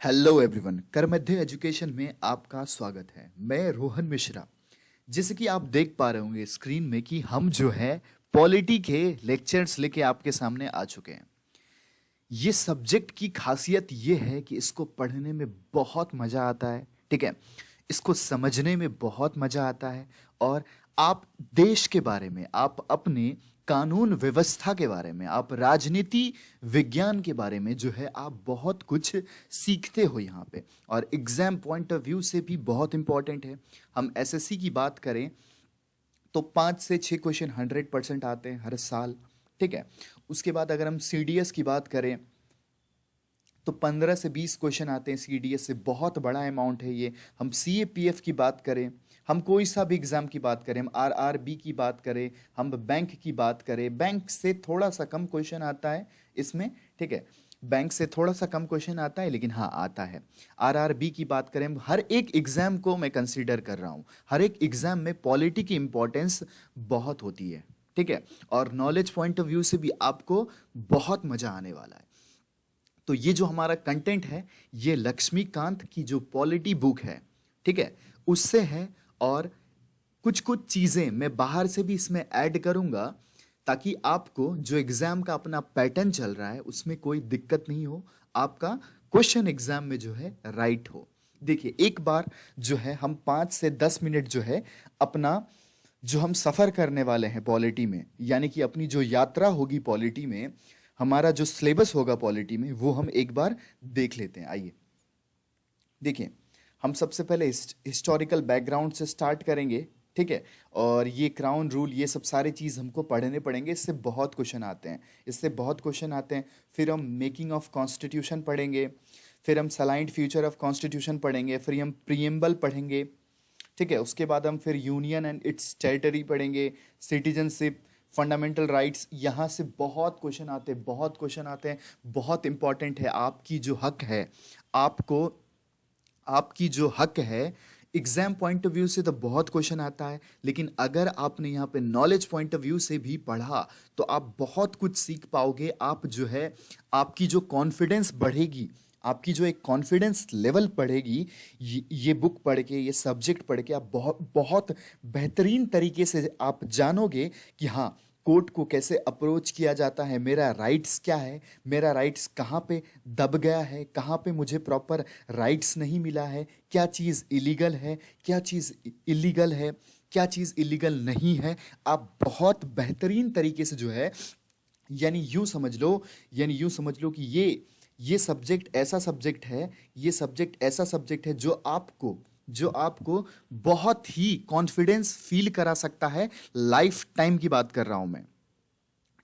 Hello everyone, करमध्य education में आपका स्वागत है। मैं रोहन मिश्रा। जैसे कि आप देख पा रहे होंगे स्क्रीन में कि हम जो है पॉलिटी के लेक्चर्स लेके आपके सामने आ चुके हैं। ये सब्जेक्ट की खासियत ये है कि इसको पढ़ने में बहुत मजा आता है, ठीक है। इसको समझने में बहुत मजा आता है और आप देश के बारे में, आप अपने कानून व्यवस्था के बारे में, आप राजनीति विज्ञान के बारे में जो है आप बहुत कुछ सीखते हो यहाँ पे। और एग्जाम पॉइंट ऑफ व्यू से भी बहुत इंपॉर्टेंट है। हम एसएससी की बात करें तो 5 से 6 क्वेश्चन 100% आते हैं हर साल, ठीक है। उसके बाद अगर हम सीडीएस की बात करें तो 15 से 20 क्वेश्चन आते हैं सीडीएस से, बहुत बड़ा अमाउंट है ये। हम सीएपीएफ की बात करें, हम कोई सा भी एग्जाम की बात करें, हम आरआरबी की बात करें, हम बैंक की बात करें, बैंक से थोड़ा सा कम क्वेश्चन आता है इसमें, ठीक है। बैंक से थोड़ा सा कम क्वेश्चन आता है लेकिन हाँ आता है। आरआरबी की बात करें, हर एक एग्जाम को मैं कंसीडर कर रहा हूँ। हर एक एग्जाम में पॉलिटी की इंपॉर्टेंस बहुत होती है, ठीक है। और नॉलेज पॉइंट ऑफ व्यू से भी आपको बहुत मजा आने वाला है। तो ये जो हमारा कंटेंट है ये लक्ष्मीकांत की जो पॉलिटी बुक है, ठीक है, उससे है। और कुछ कुछ चीजें मैं बाहर से भी इसमें ऐड करूंगा ताकि आपको जो एग्जाम का अपना पैटर्न चल रहा है उसमें कोई दिक्कत नहीं हो, आपका क्वेश्चन एग्जाम में जो है राइट हो। देखिए, एक बार जो है हम 5 से 10 मिनट जो है अपना जो हम सफर करने वाले हैं पॉलिटी में, यानी कि अपनी जो यात्रा होगी पॉलिटी में, हमारा जो सिलेबस होगा पॉलिटी में, वो हम एक बार देख लेते हैं। आइए देखिए, हम सबसे पहले हिस्टोरिकल बैकग्राउंड से स्टार्ट करेंगे, ठीक है। और ये क्राउन रूल, ये सब सारे चीज़ हमको पढ़ने पड़ेंगे। इससे बहुत क्वेश्चन आते हैं, इससे बहुत क्वेश्चन आते हैं। फिर हम मेकिंग ऑफ कॉन्स्टिट्यूशन पढ़ेंगे, फिर हम सलाइंड फ्यूचर ऑफ कॉन्स्टिट्यूशन पढ़ेंगे, फिर हम प्रीएम्बल पढ़ेंगे, ठीक है। उसके बाद हम फिर यूनियन एंड इट्स टेरिटरी पढ़ेंगे, सिटीजनशिप, फंडामेंटल राइट्स। यहाँ से बहुत क्वेश्चन आते हैं, बहुत क्वेश्चन आते हैं। बहुत इंपॉर्टेंट है, आपकी जो हक है, आपको आपकी जो हक है, एग्जाम पॉइंट ऑफ व्यू से तो बहुत क्वेश्चन आता है, लेकिन अगर आपने यहाँ पे नॉलेज पॉइंट ऑफ व्यू से भी पढ़ा तो आप बहुत कुछ सीख पाओगे। आप जो है, आपकी जो कॉन्फिडेंस बढ़ेगी, आपकी जो एक कॉन्फिडेंस लेवल बढ़ेगी, ये बुक पढ़ के, ये सब्जेक्ट पढ़ के आप बहुत बहुत बेहतरीन तरीके से आप जानोगे कि हाँ, कोर्ट को कैसे अप्रोच किया जाता है, मेरा राइट्स क्या है, मेरा राइट्स कहाँ पे दब गया है, कहाँ पे मुझे प्रॉपर राइट्स नहीं मिला है, क्या चीज़ इलीगल है, क्या चीज़ इलीगल है, क्या चीज़ इलीगल नहीं है। आप बहुत बेहतरीन तरीके से जो है, यानी यूं समझ लो, कि ये सब्जेक्ट ऐसा सब्जेक्ट है, ये सब्जेक्ट ऐसा सब्जेक्ट है जो आपको बहुत ही कॉन्फिडेंस फील करा सकता है। लाइफ टाइम की बात कर रहा हूं मैं,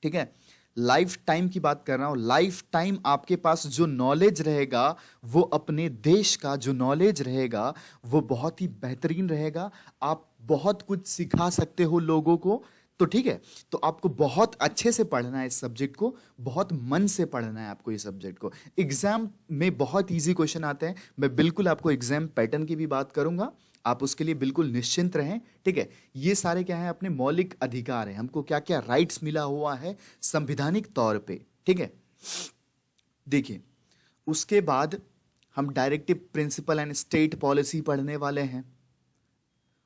ठीक है। लाइफ टाइम की बात कर रहा हूं। लाइफ टाइम आपके पास जो नॉलेज रहेगा, वो अपने देश का जो नॉलेज रहेगा वो बहुत ही बेहतरीन रहेगा। आप बहुत कुछ सिखा सकते हो लोगों को, तो ठीक है। तो आपको बहुत अच्छे से पढ़ना है इस सब्जेक्ट को, बहुत मन से पढ़ना है आपको इस सब्जेक्ट को। एग्जाम में बहुत इजी क्वेश्चन आते हैं। मैं बिल्कुल आपको एग्जाम पैटर्न की भी बात करूंगा, आप उसके लिए बिल्कुल निश्चिंत रहें, ठीक है। ये सारे क्या है, अपने मौलिक अधिकार है, हमको क्या क्या राइट्स मिला हुआ है संविधानिक तौर पे, ठीक है। देखिए, उसके बाद हम directive principle and state policy पढ़ने वाले हैं।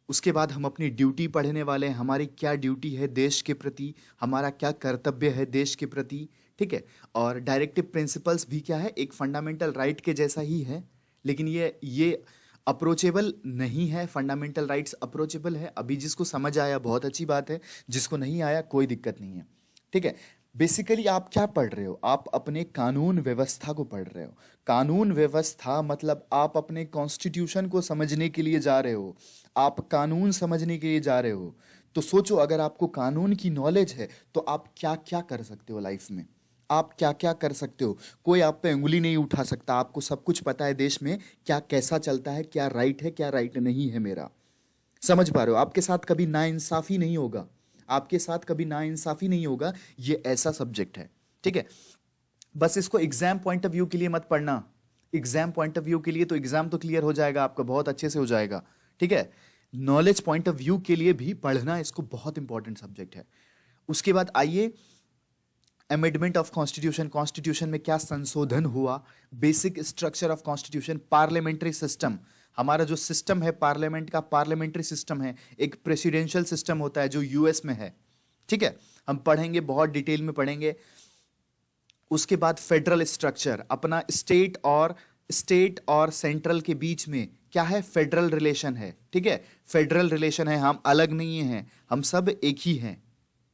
उसके बाद हम अपनी ड्यूटी पढ़ने वाले हैं, हमारी क्या ड्यूटी है देश के प्रति, हमारा क्या कर्तव्य है देश के प्रति, ठीक है। और डायरेक्टिव प्रिंसिपल्स भी क्या है, एक फंडामेंटल राइट के जैसा ही है, लेकिन ये अप्रोचेबल नहीं है। फंडामेंटल राइट्स अप्रोचेबल है। अभी जिसको समझ आया बहुत अच्छी बात है, जिसको नहीं आया कोई दिक्कत नहीं है, ठीक है। बेसिकली आप क्या पढ़ रहे हो, आप अपने कानून व्यवस्था को पढ़ रहे हो। कानून व्यवस्था मतलब आप अपने कॉन्स्टिट्यूशन को समझने के लिए जा रहे हो, आप कानून समझने के लिए जा रहे हो। तो सोचो, अगर आपको कानून की नॉलेज है तो आप क्या क्या कर सकते हो लाइफ में, आप क्या क्या कर सकते हो। कोई आप पे उंगली नहीं उठा सकता, आपको सब कुछ पता है देश में क्या कैसा चलता है, क्या राइट है क्या राइट नहीं है मेरा। समझ पा रहे हो, आपके साथ कभी नाइंसाफी नहीं होगा, आपके साथ कभी नाइंसाफी नहीं होगा। ये ऐसा सब्जेक्ट है, ठीक है। बस इसको एग्जाम पॉइंट ऑफ व्यू के लिए मत पढ़ना। एग्जाम पॉइंट ऑफ व्यू के लिए तो एग्जाम तो क्लियर हो जाएगा आपका, बहुत अच्छे से हो जाएगा, ठीक है। नॉलेज पॉइंट ऑफ व्यू के लिए भी पढ़ना इसको बहुत इंपॉर्टेंट सब्जेक्ट है। उसके बाद आइए अमेंडमेंट ऑफ कॉन्स्टिट्यूशन, कॉन्स्टिट्यूशन में क्या संशोधन हुआ, basic structure of constitution, parliamentary system, हमारा जो सिस्टम है पार्लियामेंट का, पार्लियामेंट्री सिस्टम है, एक प्रेसिडेंशियल सिस्टम होता है जो यूएस में है, ठीक है, हम पढ़ेंगे, बहुत डिटेल में पढ़ेंगे। उसके बाद फेडरल स्ट्रक्चर, अपना स्टेट और सेंट्रल के बीच में क्या है, फेडरल रिलेशन है, ठीक है, फेडरल रिलेशन है, हम अलग नहीं हैं, हम सब एक ही हैं,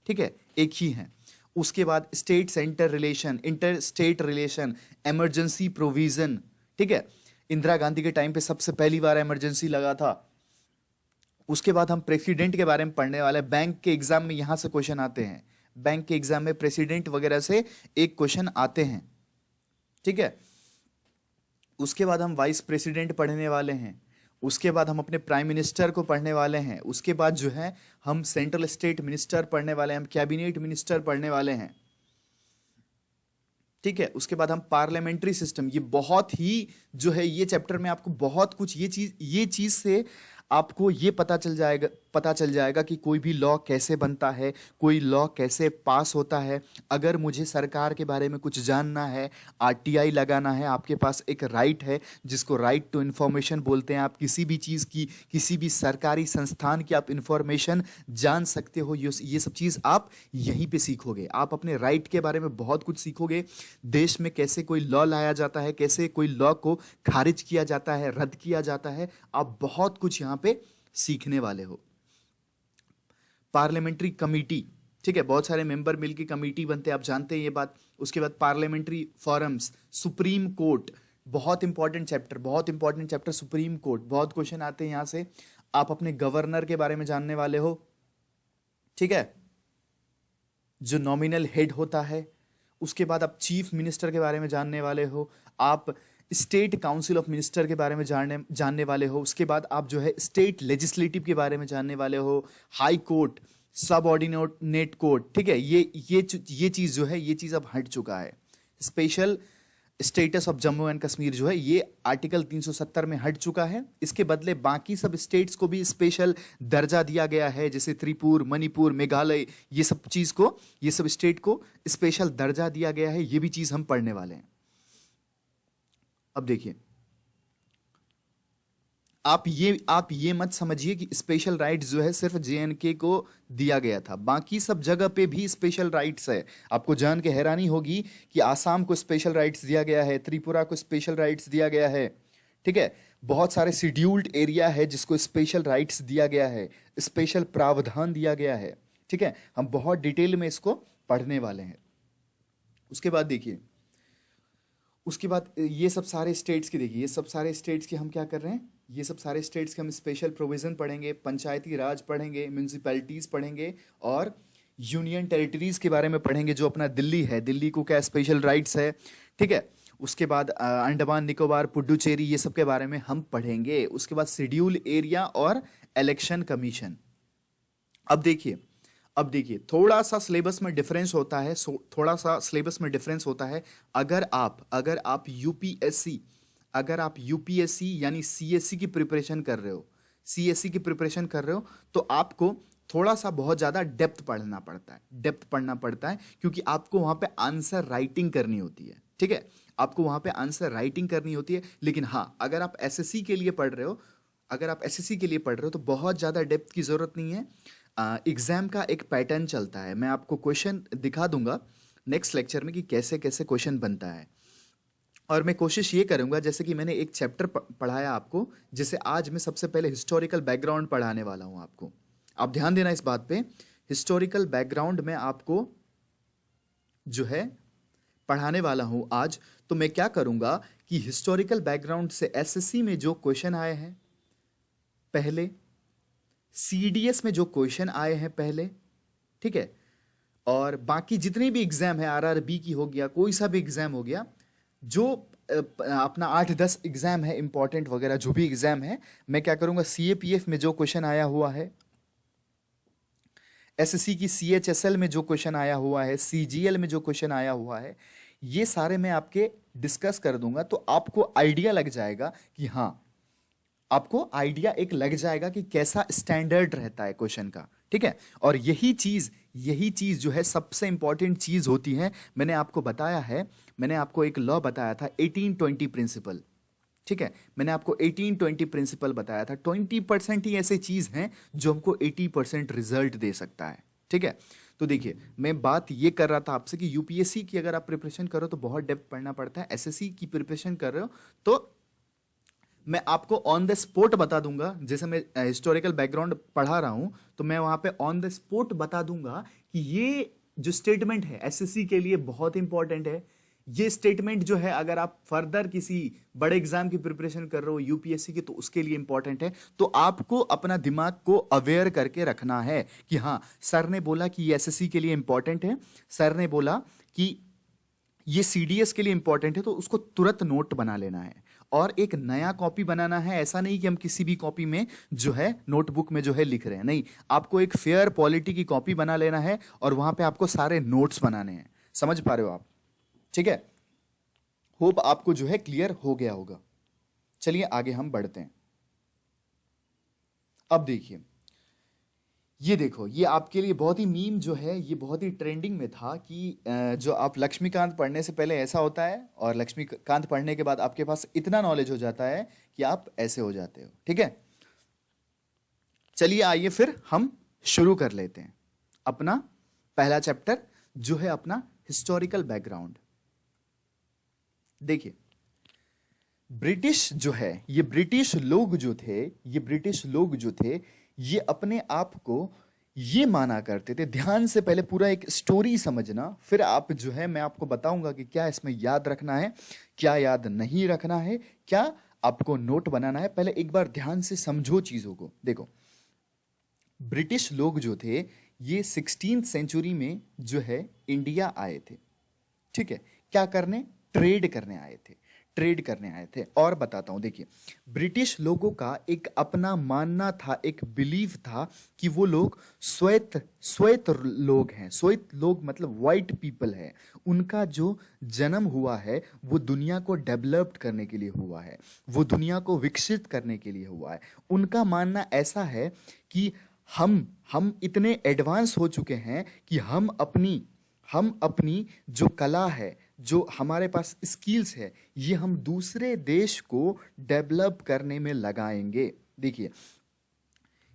ठीक है, एक ही हैं। उसके बाद state centre relation, inter state relation, emergency provision, ठीक है, इंदिरा गांधी के टाइम पे सबसे पहली बार इमरजेंसी लगा था। उसके बाद हम प्रेसिडेंट के बारे में पढ़ने वाले, बैंक के एग्जाम में यहां से क्वेश्चन आते हैं, बैंक के एग्जाम में प्रेसिडेंट वगैरह से एक क्वेश्चन आते हैं, ठीक है। उसके बाद हम वाइस प्रेसिडेंट पढ़ने वाले हैं, उसके बाद हम अपने प्राइम मिनिस्टर को पढ़ने वाले हैं, उसके बाद जो है हम सेंट्रल स्टेट मिनिस्टर पढ़ने वाले हैं, हम कैबिनेट मिनिस्टर पढ़ने वाले हैं, ठीक है। उसके बाद हम पार्लियामेंट्री सिस्टम, ये बहुत ही जो है ये चैप्टर में आपको बहुत कुछ ये चीज से आपको ये पता चल जाएगा कि कोई भी लॉ कैसे बनता है, कोई लॉ कैसे पास होता है। अगर मुझे सरकार के बारे में कुछ जानना है, आरटीआई लगाना है, आपके पास एक राइट है जिसको राइट टू इन्फॉर्मेशन बोलते हैं। आप किसी भी चीज़ की, किसी भी सरकारी संस्थान की आप इन्फॉर्मेशन जान सकते हो। ये सब चीज़ आप यहीं पे सीखोगे। आप अपने राइट के बारे में बहुत कुछ सीखोगे। देश में कैसे कोई लॉ लाया जाता है, कैसे कोई लॉ को खारिज किया जाता है, रद्द किया जाता है, आप बहुत कुछ यहाँ पे सीखने वाले हो। पार्लियामेंट्री कमेटी, ठीक है, बहुत सारे मेंबर मिलकर कमेटी बनते हैं, आप जानते हैं ये बात। उसके बाद पार्लियामेंट्री फोरम्स, सुप्रीम कोर्ट, बहुत इंपॉर्टेंट चैप्टर सुप्रीम कोर्ट, बहुत क्वेश्चन आते हैं यहां से। आप अपने गवर्नर के बारे में जानने वाले हो, ठीक है, जो नॉमिनल हेड होता है। उसके बाद आप चीफ मिनिस्टर के बारे में जानने वाले हो, आप स्टेट काउंसिल ऑफ मिनिस्टर के बारे में जानने वाले हो। उसके बाद आप जो है स्टेट लेजिस्लेटिव के बारे में जानने वाले हो, हाई कोर्ट, सब ऑर्डिनेट कोर्ट, ठीक है। ये चीज जो है, ये चीज अब हट चुका है। Special status of Jammu and Kashmir जो है ये आर्टिकल 370 में हट चुका है। इसके बदले बाकी सब स्टेट्स को भी स्पेशल दर्जा दिया गया है, जैसे त्रिपुर, मणिपुर, मेघालय, ये सब स्टेट को स्पेशल दर्जा दिया गया है। ये भी चीज हम पढ़ने वाले हैं। अब देखिए, आप ये मत समझिए कि स्पेशल राइट्स जो है सिर्फ जेएनके को दिया गया था, बाकी सब जगह पे भी स्पेशल राइट्स है। आपको जान के हैरानी होगी कि आसाम को स्पेशल राइट्स दिया गया है, त्रिपुरा को स्पेशल राइट्स दिया गया है, ठीक है। बहुत सारे शेड्यूल्ड एरिया है जिसको स्पेशल राइट्स दिया गया है, स्पेशल प्रावधान दिया गया है, ठीक है। हम बहुत डिटेल में इसको पढ़ने वाले हैं। उसके बाद देखिए, उसके बाद ये सब सारे स्टेट्स के देखिए, ये सब सारे स्टेट्स के हम क्या कर रहे हैं, ये सब सारे स्टेट्स के हम स्पेशल प्रोविजन पढ़ेंगे, पंचायती राज पढ़ेंगे, म्यूनिसिपैलिटीज पढ़ेंगे और यूनियन टेरिटरीज के बारे में पढ़ेंगे। जो अपना दिल्ली है, दिल्ली को क्या स्पेशल राइट्स है, ठीक है। उसके बाद अंडमान निकोबार, पुडुचेरी, ये सब के बारे में हम पढ़ेंगे। उसके बाद शेड्यूल एरिया और इलेक्शन कमीशन। अब देखिए थोड़ा सा सिलेबस में डिफरेंस होता है। अगर आप यूपीएससी यानी सीएससी की प्रिपरेशन कर रहे हो, तो आपको थोड़ा सा बहुत ज्यादा डेप्थ पढ़ना पड़ता है, क्योंकि आपको वहां पे आंसर राइटिंग करनी होती है, ठीक है। आपको वहां पे आंसर राइटिंग करनी होती है। लेकिन हाँ, अगर आप एसएससी के लिए पढ़ रहे हो तो बहुत ज्यादा डेप्थ की जरूरत नहीं है। एग्जाम का एक पैटर्न चलता है, मैं आपको क्वेश्चन दिखा दूंगा नेक्स्ट लेक्चर में कि कैसे कैसे क्वेश्चन बनता है। और मैं कोशिश ये करूंगा, जैसे कि मैंने एक चैप्टर पढ़ाया आपको, जैसे आज मैं सबसे पहले हिस्टोरिकल बैकग्राउंड पढ़ाने वाला हूं आपको। आप ध्यान देना इस बात पे, हिस्टोरिकल बैकग्राउंड में आपको जो है पढ़ाने वाला हूं आज। तो मैं क्या करूंगा कि हिस्टोरिकल बैकग्राउंड से एसएससी में जो क्वेश्चन आए हैं पहले, सीडीएस में जो क्वेश्चन आए हैं पहले, ठीक है, और बाकी जितने भी एग्जाम है, आरआरबी की हो गया, कोई सा भी एग्जाम हो गया, जो अपना 8-10 एग्जाम है इंपॉर्टेंट वगैरह, जो भी एग्जाम है, मैं क्या करूंगा, सीएपीएफ में जो क्वेश्चन आया हुआ है, एसएससी की सीएचएसएल में जो क्वेश्चन आया हुआ है, सीजीएल में जो क्वेश्चन आया हुआ है, ये सारे मैं आपके डिस्कस कर दूंगा। तो आपको आइडिया लग जाएगा कि हाँ, आपको आइडिया एक लग जाएगा कि कैसा स्टैंडर्ड रहता है क्वेश्चन का, ठीक है। और यही यही चीज जो है सबसे इंपॉर्टेंट चीज होती है। मैंने आपको बताया है, मैंने आपको एक लॉ बताया था 18-20 प्रिंसिपल। ठीक है, मैंने आपको 18-20 प्रिंसिपल बताया था। 20% ही ऐसे चीज हैं जो हमको 80% रिजल्ट दे सकता है। ठीक है, तो देखिए मैं बात ये कर रहा था आपसे कि यूपीएससी की अगर आप प्रिपरेशन करो तो बहुत डेप्थ पढ़ना पड़ता है। एसएससी की प्रिपरेशन कर रहे हो तो मैं आपको ऑन द स्पॉट बता दूंगा। जैसे मैं हिस्टोरिकल बैकग्राउंड पढ़ा रहा हूं तो मैं वहां पे ऑन द स्पॉट बता दूंगा कि ये जो स्टेटमेंट है एसएससी के लिए बहुत इंपॉर्टेंट है। ये स्टेटमेंट जो है अगर आप फर्दर किसी बड़े एग्जाम की प्रिपरेशन कर रहे हो यूपीएससी की तो उसके लिए इंपॉर्टेंट है। तो आपको अपना दिमाग को अवेयर करके रखना है कि हाँ सर ने बोला कि ये एसएससी के लिए इंपॉर्टेंट है, सर ने बोला कि ये सीडीएस के लिए इंपॉर्टेंट है, तो उसको तुरंत नोट बना लेना है और एक नया कॉपी बनाना है। ऐसा नहीं कि हम किसी भी कॉपी में जो है नोटबुक में जो है लिख रहे हैं, नहीं, आपको एक फेयर पॉलिटी की कॉपी बना लेना है और वहां पे आपको सारे नोट्स बनाने हैं। समझ पा रहे हो आप? ठीक है, होप आपको जो है क्लियर हो गया होगा। चलिए आगे हम बढ़ते हैं। अब देखिए, ये देखो, ये आपके लिए बहुत ही मीम जो है ये बहुत ही ट्रेंडिंग में था कि जो आप लक्ष्मीकांत पढ़ने से पहले ऐसा होता है और लक्ष्मीकांत पढ़ने के बाद आपके पास इतना नॉलेज हो जाता है कि आप ऐसे हो जाते हो। ठीक है, चलिए आइए फिर हम शुरू कर लेते हैं अपना पहला चैप्टर जो है अपना हिस्टोरिकल बैकग्राउंड। देखिए, ब्रिटिश जो है ये ब्रिटिश लोग जो थे, ये ब्रिटिश लोग जो थे ये अपने आप को ये माना करते थे। ध्यान से पहले पूरा एक स्टोरी समझना, फिर आप जो है मैं आपको बताऊंगा कि क्या इसमें याद रखना है, क्या याद नहीं रखना है, क्या आपको नोट बनाना है। पहले एक बार ध्यान से समझो चीजों को। देखो, ब्रिटिश लोग जो थे ये 16th सेंचुरी में जो है इंडिया आए थे। ठीक है, क्या करने? ट्रेड करने आए थे, ट्रेड करने आए थे। और बताता हूं, देखिए ब्रिटिश लोगों का एक अपना मानना था, एक बिलीफ था कि वो लोग श्वेत श्वेत लोग हैं। श्वेत लोग मतलब वाइट पीपल है। उनका जो जन्म हुआ है वो दुनिया को डेवलप्ड करने के लिए हुआ है, वो दुनिया को विकसित करने के लिए हुआ है। उनका मानना ऐसा है कि हम इतने एडवांस हो चुके हैं कि हम अपनी जो कला है, जो हमारे पास स्किल्स है, ये हम दूसरे देश को डेवलप करने में लगाएंगे। देखिए,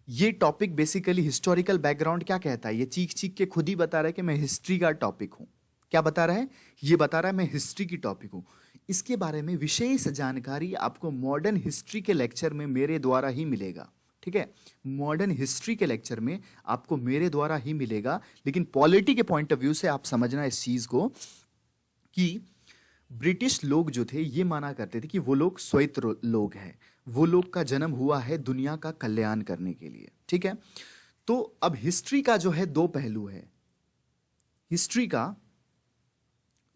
ये टॉपिक बेसिकली हिस्टोरिकल बैकग्राउंड क्या कहता है, ये चीख चीख के खुद ही बता रहा है कि मैं हिस्ट्री का टॉपिक हूं। क्या बता रहा है? ये बता रहा है मैं हिस्ट्री की टॉपिक हूं। इसके बारे में विशेष जानकारी आपको मॉडर्न हिस्ट्री के लेक्चर में मेरे द्वारा ही मिलेगा। ठीक है, मॉडर्न हिस्ट्री के लेक्चर में आपको मेरे द्वारा ही मिलेगा। लेकिन पॉलिटी के पॉइंट ऑफ व्यू से आप समझना इस चीज को कि ब्रिटिश लोग जो थे ये माना करते थे कि वो लोग श्वेत लोग हैं, वो लोग का जन्म हुआ है दुनिया का कल्याण करने के लिए। ठीक है, तो अब हिस्ट्री का जो है दो पहलू है, हिस्ट्री का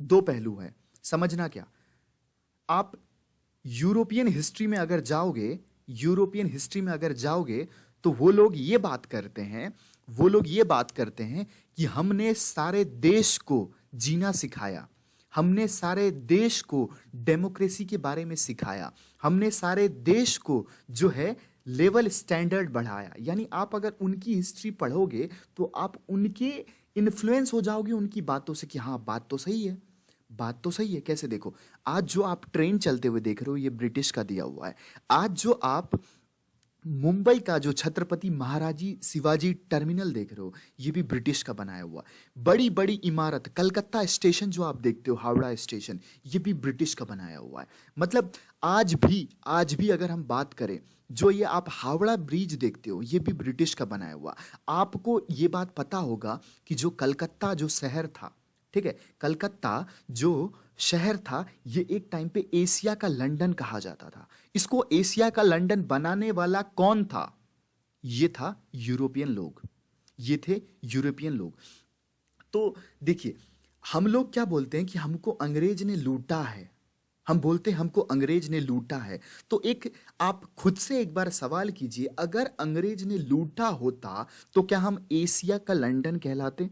दो पहलू है। समझना क्या, आप यूरोपियन हिस्ट्री में अगर जाओगे, यूरोपियन हिस्ट्री में अगर जाओगे तो वो लोग ये बात करते हैं, वो लोग ये बात करते हैं कि हमने सारे देश को जीना सिखाया, हमने सारे देश को डेमोक्रेसी के बारे में सिखाया, हमने सारे देश को जो है लेवल स्टैंडर्ड बढ़ाया। यानी आप अगर उनकी हिस्ट्री पढ़ोगे तो आप उनके इन्फ्लुएंस हो जाओगे उनकी बातों से कि हाँ बात तो सही है, बात तो सही है। कैसे? देखो, आज जो आप ट्रेन चलते हुए देख रहे हो ये ब्रिटिश का दिया हुआ है। आज जो आप मुंबई का जो छत्रपति महाराजी शिवाजी टर्मिनल देख रहे हो ये भी ब्रिटिश का बनाया हुआ। बड़ी बड़ी इमारत, कलकत्ता स्टेशन जो आप देखते हो, हावड़ा स्टेशन, ये भी ब्रिटिश का बनाया हुआ है। मतलब आज भी अगर हम बात करें, जो ये आप हावड़ा ब्रिज देखते हो ये भी ब्रिटिश का बनाया हुआ। आपको ये बात पता होगा कि जो कलकत्ता जो शहर था, ठीक है, कलकत्ता जो शहर था ये एक टाइम पे एशिया का लंदन कहा जाता था। इसको एशिया का लंदन बनाने वाला कौन था? ये था यूरोपियन लोग, ये थे यूरोपियन लोग। तो देखिए, हम लोग क्या बोलते हैं कि हमको अंग्रेज ने लूटा है, हम बोलते हैं हमको अंग्रेज ने लूटा है। तो एक आप खुद से एक बार सवाल कीजिए, अगर अंग्रेज ने लूटा होता तो क्या हम एशिया का लंदन कहलाते?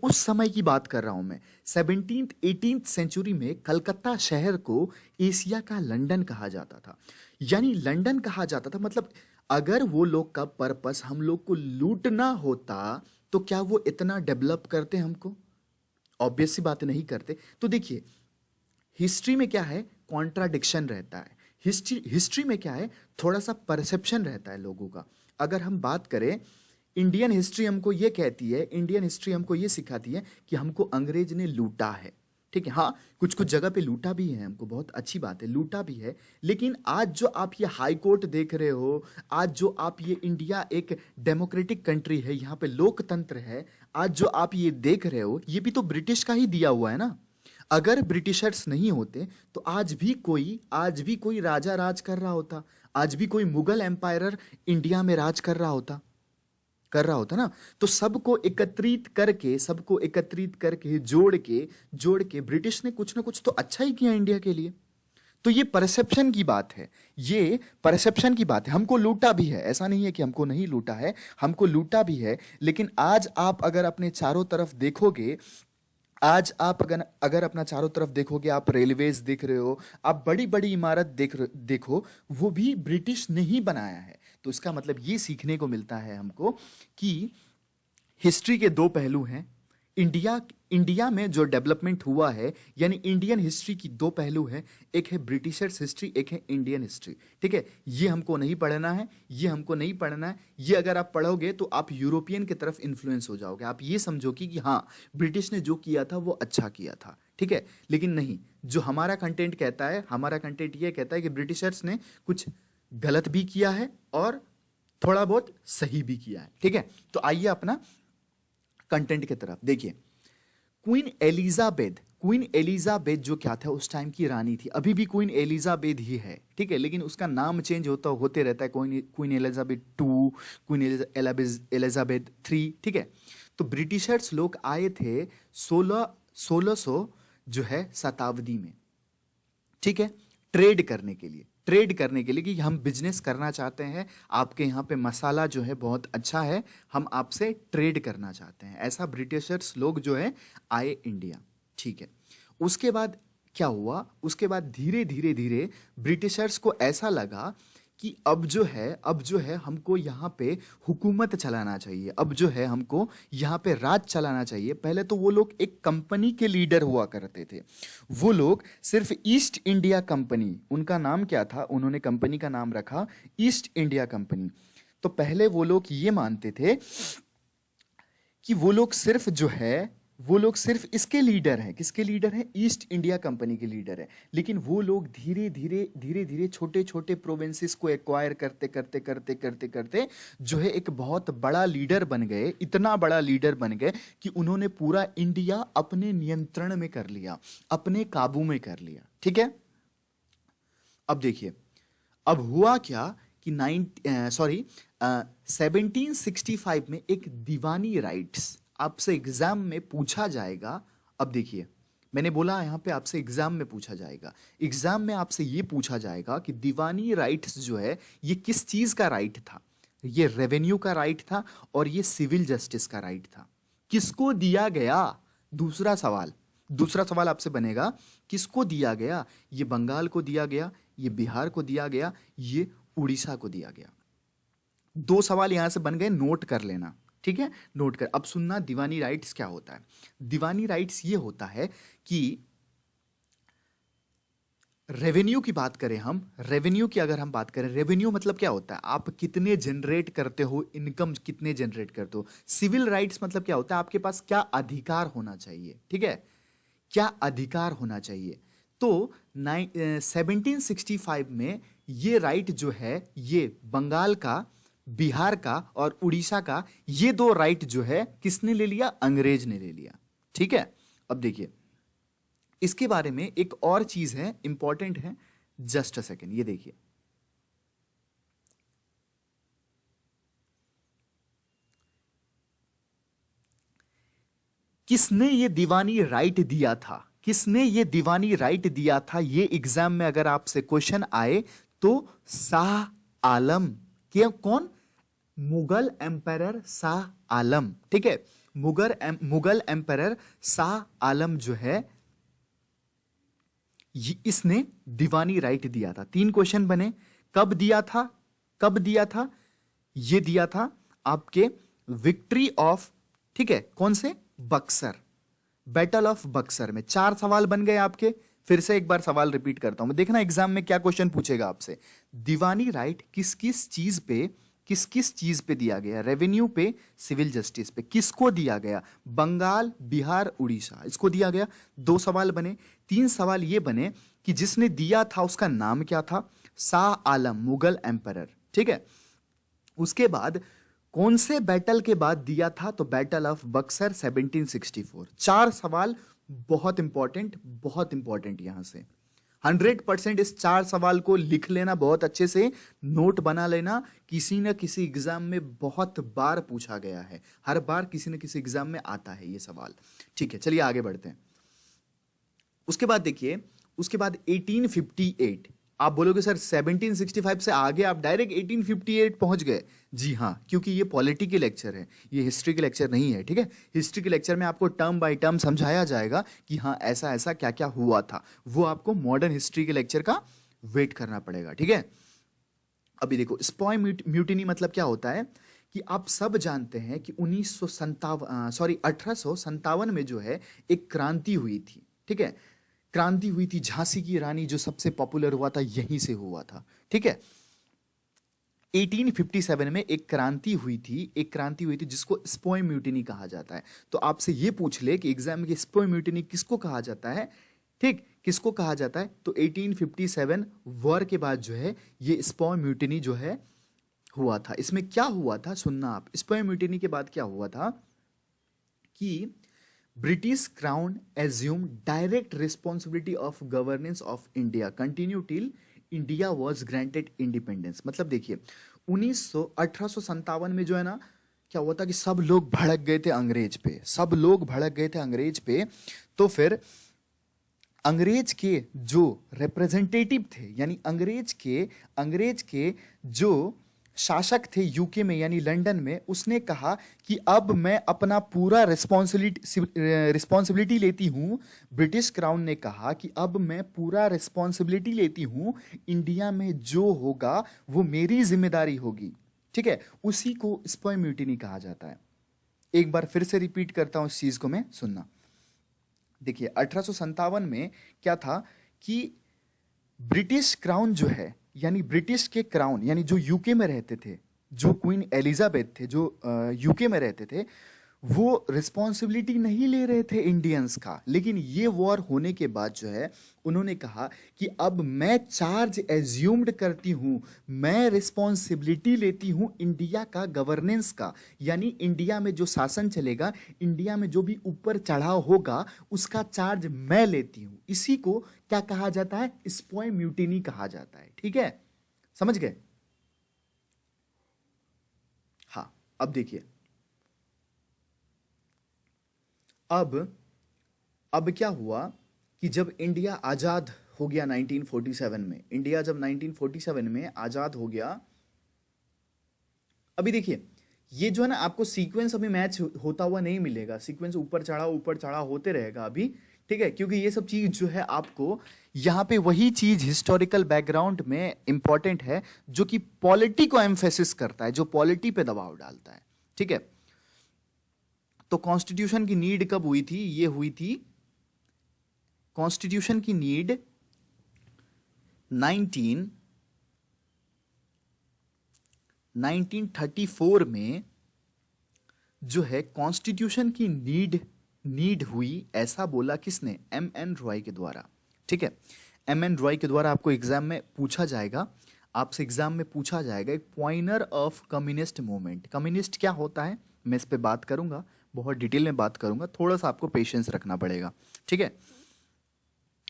उस समय की बात कर रहा हूं मैं। 17th 18th सेंचुरी में कलकत्ता शहर को एशिया का लंदन कहा जाता था। यानी लंदन कहा जाता था, मतलब अगर वो लोग का पर्पस हम लोग को लूटना होता तो क्या वो इतना डेवलप करते हमको? ऑब्वियस सी बात नहीं करते। तो देखिए, हिस्ट्री में क्या है, कॉन्ट्राडिक्शन रहता है। हिस्ट्री में क्या है, थोड़ा सा परसेप्शन रहता है लोगों का। अगर हम बात करें, इंडियन हिस्ट्री हमको ये कहती है, इंडियन हिस्ट्री हमको ये सिखाती है कि हमको अंग्रेज ने लूटा है। ठीक है, हाँ, कुछ कुछ जगह पे लूटा भी है हमको, बहुत अच्छी बात है, लूटा भी है। लेकिन आज जो आप ये हाई कोर्ट देख रहे हो, आज जो आप ये इंडिया एक डेमोक्रेटिक कंट्री है, यहाँ पे लोकतंत्र है, आज जो आप ये देख रहे हो, ये भी तो ब्रिटिश का ही दिया हुआ है ना। अगर ब्रिटिशर्स नहीं होते तो आज भी कोई राजा राज कर रहा होता, आज भी कोई मुगल एम्पायर इंडिया में राज कर रहा होता ना। तो सबको एकत्रित करके जोड़ के ब्रिटिश ने कुछ ना कुछ तो अच्छा ही किया इंडिया के लिए। तो ये परसेप्शन की बात है, ये परसेप्शन की बात है। हमको लूटा भी है, ऐसा नहीं है कि हमको नहीं लूटा है, हमको लूटा भी है। लेकिन आज आप अगर अपने चारों तरफ देखोगे, आज आप अगर अपना चारों तरफ देखोगे, आप रेलवेज देख रहे हो, आप बड़ी बड़ी इमारत देखो, वो भी ब्रिटिश ने ही बनाया है। तो इसका मतलब ये सीखने को मिलता है हमको कि हिस्ट्री के दो पहलू हैं। इंडिया में जो डेवलपमेंट हुआ है, यानी इंडियन हिस्ट्री की दो पहलू है, एक है ब्रिटिशर्स हिस्ट्री, एक है इंडियन हिस्ट्री। ठीक है, ये हमको नहीं पढ़ना है, ये अगर आप पढ़ोगे तो आप यूरोपियन की तरफ इन्फ्लुएंस हो जाओगे। आप ये समझोगे कि हाँ, ब्रिटिश ने जो किया था वो अच्छा किया था। ठीक है, लेकिन नहीं, जो हमारा कंटेंट कहता है, हमारा कंटेंट ये कहता है कि ब्रिटिशर्स ने कुछ गलत भी किया है और थोड़ा बहुत सही भी किया है। ठीक है, तो आइए अपना कंटेंट की तरफ देखिए। क्वीन एलिजाबेथ जो क्या था, उस टाइम की रानी थी। अभी भी क्वीन एलिजाबेथ ही है, ठीक है, लेकिन उसका नाम चेंज होते रहता है। Queen Elizabeth 2, queen Elizabeth 3। ठीक है, तो ब्रिटिशर्स लोग आए थे 1600 जो है शताब्दी में। ठीक है, ट्रेड करने के लिए कि हम बिजनेस करना चाहते हैं, आपके यहाँ पे मसाला जो है बहुत अच्छा है, हम आपसे ट्रेड करना चाहते हैं। ऐसा ब्रिटिशर्स लोग जो है आए इंडिया। ठीक है, उसके बाद क्या हुआ, उसके बाद धीरे धीरे ब्रिटिशर्स को ऐसा लगा कि अब जो है हमको यहाँ पे हुकूमत चलाना चाहिए, अब जो है हमको यहाँ पे राज चलाना चाहिए। पहले तो वो लोग एक कंपनी के लीडर हुआ करते थे, वो लोग सिर्फ ईस्ट इंडिया कंपनी, उनका नाम क्या था, उन्होंने कंपनी का नाम रखा ईस्ट इंडिया कंपनी। तो पहले वो लोग ये मानते थे कि वो लोग सिर्फ इसके लीडर हैं। किसके लीडर हैं? ईस्ट इंडिया कंपनी के लीडर हैं। लेकिन वो लोग धीरे धीरे छोटे छोटे प्रोविंसेस को एक्वायर करते जो है एक बहुत बड़ा लीडर बन गए। इतना बड़ा लीडर बन गए कि उन्होंने पूरा इंडिया अपने नियंत्रण में कर लिया, अपने काबू में कर लिया। ठीक है, अब देखिए, अब हुआ क्या कि 1765 में एक दीवानी राइट्स आपसे एग्जाम में पूछा जाएगा। अब देखिए, मैंने बोला यहां पे आपसे एग्जाम में पूछा जाएगा, एग्जाम में आपसे ये पूछा जाएगा कि दीवानी राइट्स जो है ये किस चीज का राइट था। ये रेवेन्यू का राइट था और ये सिविल जस्टिस का राइट था। किसको दिया गया? दूसरा सवाल आपसे बनेगा, किसको दिया गया? ये बंगाल को दिया गया, ये बिहार को दिया गया, ये उड़ीसा को दिया गया। दो सवाल यहां से बन गए, नोट कर लेना। ठीक है, नोट कर। अब सुनना, दीवानी राइट्स क्या होता है। दीवानी राइट्स ये होता है कि रेवेन्यू की बात करें हम, रेवेन्यू मतलब क्या होता है, आप कितने जनरेट करते हो, इनकम कितने जनरेट करते हो। सिविल राइट्स मतलब क्या होता है, आपके पास क्या अधिकार होना चाहिए। ठीक है, क्या अधिकार होना चाहिए। तो 1765 में ये राइट जो है, ये बंगाल का, बिहार का और उड़ीसा का, ये दो राइट जो है किसने ले लिया? अंग्रेज ने ले लिया। ठीक है, अब देखिए, इसके बारे में एक और चीज है, इंपॉर्टेंट है, जस्ट अ सेकेंड, ये देखिए। किसने ये दीवानी राइट दिया था? ये एग्जाम में अगर आपसे क्वेश्चन आए तो शाह आलम। क्या? कौन? मुगल एम्पायर शाह आलम। ठीक है, मुगल एम्पायर शाह आलम जो है, इसने दीवानी राइट दिया था। 3 क्वेश्चन बने, कब दिया था, कब दिया था? ये दिया था आपके विक्ट्री ऑफ, ठीक है, कौन से? बक्सर, बैटल ऑफ बक्सर में। 4 सवाल बन गए आपके। फिर से एक बार सवाल रिपीट करता हूं, देखना एग्जाम में क्या क्वेश्चन पूछेगा आपसे। दीवानी राइट किस किस चीज पे दिया गया? रेवेन्यू पे, सिविल जस्टिस पे। किसको दिया गया? बंगाल, बिहार, उड़ीसा, इसको दिया गया। 2 सवाल बने। 3 सवाल ये बने कि जिसने दिया था उसका नाम क्या था? शाह आलम, मुगल एम्परर, ठीक है। उसके बाद कौन से बैटल के बाद दिया था? तो बैटल ऑफ बक्सर 1764। 4 सवाल बहुत इंपॉर्टेंट यहां से। 100% इस 4 सवाल को लिख लेना बहुत अच्छे से, नोट बना लेना। किसी न किसी एग्जाम में बहुत बार पूछा गया है, हर बार किसी न किसी एग्जाम में आता है ये सवाल, ठीक है। चलिए आगे बढ़ते हैं। उसके बाद देखिए, उसके बाद 1858। आप बोलोगे सर 1765 से आगे आप डायरेक्ट 1858 पहुंच गए। जी हां, क्योंकि ये पॉलिटी के लेक्चर है, ये हिस्ट्री के लेक्चर नहीं है, ठीक है। हिस्ट्री के लेक्चर में आपको टर्म बाय टर्म समझाया जाएगा कि हाँ ऐसा ऐसा क्या क्या हुआ था। वो आपको मॉडर्न हिस्ट्री के लेक्चर का वेट करना पड़ेगा, ठीक है। अभी देखो, स्पॉय म्यूटिनी मतलब क्या होता है कि आप सब जानते हैं कि 1857 में जो है एक क्रांति हुई थी, ठीक है। क्रांति हुई थी, झांसी की रानी जो सबसे पॉपुलर हुआ था, यहीं से हुआ था, ठीक है। 1857 में एक क्रांति हुई थी जिसको स्पॉय म्यूटिनी कहा जाता है। तो आपसे ये पूछ ले कि एग्जाम में स्पॉय म्यूटिनी किसको कहा जाता है, ठीक, किसको कहा जाता है? तो 1857 वॉर के बाद जो है ये स्पॉय म्यूटिनी जो है हुआ था। इसमें क्या हुआ था सुनना आप। स्पॉय म्यूटिनी के बाद क्या हुआ था कि British crown assume direct responsibility of governance of India continue till India was granted independence. मतलब देखिए 1857 में जो है ना, क्या हुआ था कि सब लोग भड़क गए थे अंग्रेज पे। तो फिर अंग्रेज के जो रिप्रेजेंटेटिव थे, यानी अंग्रेज के जो शासक थे यूके में यानी लंदन में, उसने कहा कि अब मैं अपना पूरा रिस्पॉन्सिबिलिटी लेती हूं। ब्रिटिश क्राउन ने कहा कि अब मैं पूरा रिस्पॉन्सिबिलिटी लेती हूं, इंडिया में जो होगा वो मेरी जिम्मेदारी होगी, ठीक है। उसी को स्पॉय म्यूटिनी कहा जाता है। एक बार फिर से रिपीट करता हूं इस चीज को मैं, सुनना। देखिए 1857 में क्या था कि ब्रिटिश क्राउन जो है, यानी ब्रिटिश के क्राउन, यानी जो यूके में रहते थे, जो क्वीन एलिजाबेथ थे जो यूके में रहते थे, वो रिस्पॉन्सिबिलिटी नहीं ले रहे थे इंडियंस का। लेकिन ये वॉर होने के बाद जो है उन्होंने कहा कि अब मैं चार्ज एज्यूम्ड करती हूं, मैं रिस्पॉन्सिबिलिटी लेती हूं इंडिया का गवर्नेंस का, यानी इंडिया में जो शासन चलेगा, इंडिया में जो भी ऊपर चढ़ाव होगा उसका चार्ज मैं लेती हूं। इसी को क्या कहा जाता है? स्पॉय म्यूटिनी कहा जाता है, ठीक है। समझ गए? हाँ, अब देखिए, अब क्या हुआ कि जब इंडिया आजाद हो गया 1947 में, इंडिया जब 1947 में आजाद हो गया, अभी देखिए ये जो है ना आपको सीक्वेंस अभी मैच होता हुआ नहीं मिलेगा, सीक्वेंस ऊपर चढ़ा होते रहेगा अभी, ठीक है। क्योंकि ये सब चीज जो है आपको यहां पे वही चीज हिस्टोरिकल बैकग्राउंड में इंपॉर्टेंट है जो कि पॉलिटी को एम्फेसिस करता है, जो पॉलिटी पे दबाव डालता है, ठीक है। तो कॉन्स्टिट्यूशन की नीड कब हुई थी? ये हुई थी कॉन्स्टिट्यूशन की नीड 1934 में जो है कॉन्स्टिट्यूशन की नीड हुई। ऐसा बोला किसने? एम.एन. रॉय के द्वारा, ठीक है। एम.एन. रॉय के द्वारा आपको एग्जाम में पूछा जाएगा, आपसे एग्जाम में पूछा जाएगा एक पॉइनर ऑफ कम्युनिस्ट मूवमेंट। कम्युनिस्ट क्या होता है मैं इस पे बात करूंगा, बहुत डिटेल में बात करूंगा, थोड़ा सा आपको पेशेंस रखना पड़ेगा, ठीक है।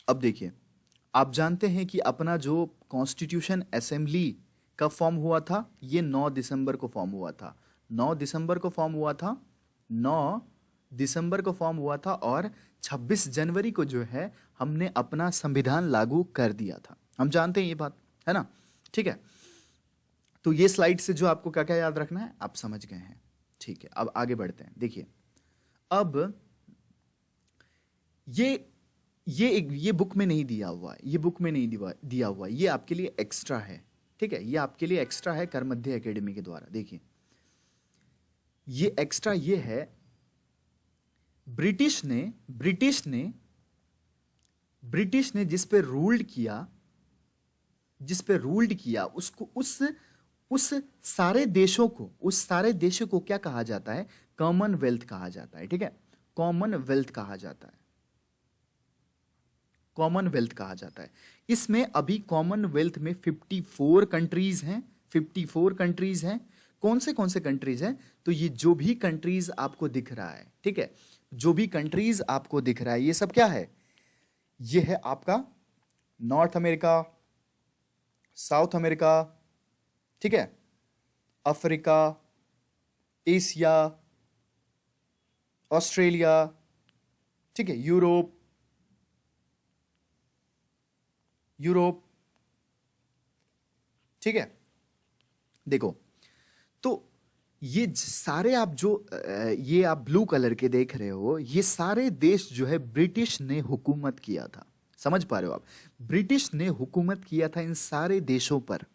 अब देखिए, आप जानते हैं कि अपना जो कॉन्स्टिट्यूशन असेंबली कब फॉर्म हुआ था? ये 9 दिसंबर को फॉर्म हुआ था। 9 दिसंबर को फॉर्म हुआ था, 9 दिसंबर को फॉर्म हुआ था, और 26 जनवरी को जो है हमने अपना संविधान लागू कर दिया था। हम जानते हैं ये बात, है ना, ठीक है। तो ये स्लाइड से जो आपको क्या क्या याद रखना है आप समझ गए हैं, ठीक है। अब आगे बढ़ते हैं। देखिए, अब ये बुक में नहीं दिया हुआ है, ये बुक में नहीं दिया हुआ है, ये आपके लिए एक्स्ट्रा है, ठीक है, ये आपके लिए एक्स्ट्रा है कर मध्य एकेडमी के द्वारा। देखिए ये एक्स्ट्रा ये है, ब्रिटिश ने जिस पे रूल्ड किया उसको उस सारे देशों को क्या कहा जाता है? कॉमनवेल्थ कहा जाता है। ठीक है, कॉमनवेल्थ कहा जाता है। इसमें अभी कॉमनवेल्थ में 54 कंट्रीज हैं। 54 कंट्रीज हैं। कौन से कंट्रीज हैं? तो ये जो भी कंट्रीज आपको दिख रहा है, ठीक है, जो भी कंट्रीज आपको दिख रहा है, ये सब क्या है? ये है आपका नॉर्थ अमेरिका, साउथ अमेरिका, ठीक है, अफ्रीका, एशिया, ऑस्ट्रेलिया, ठीक है, यूरोप, ठीक है। देखो, तो ये सारे आप जो ये आप ब्लू कलर के देख रहे हो, ये सारे देश जो है ब्रिटिश ने हुकूमत किया था। समझ पा रहे हो आप? ब्रिटिश ने हुकूमत किया था इन सारे देशों पर।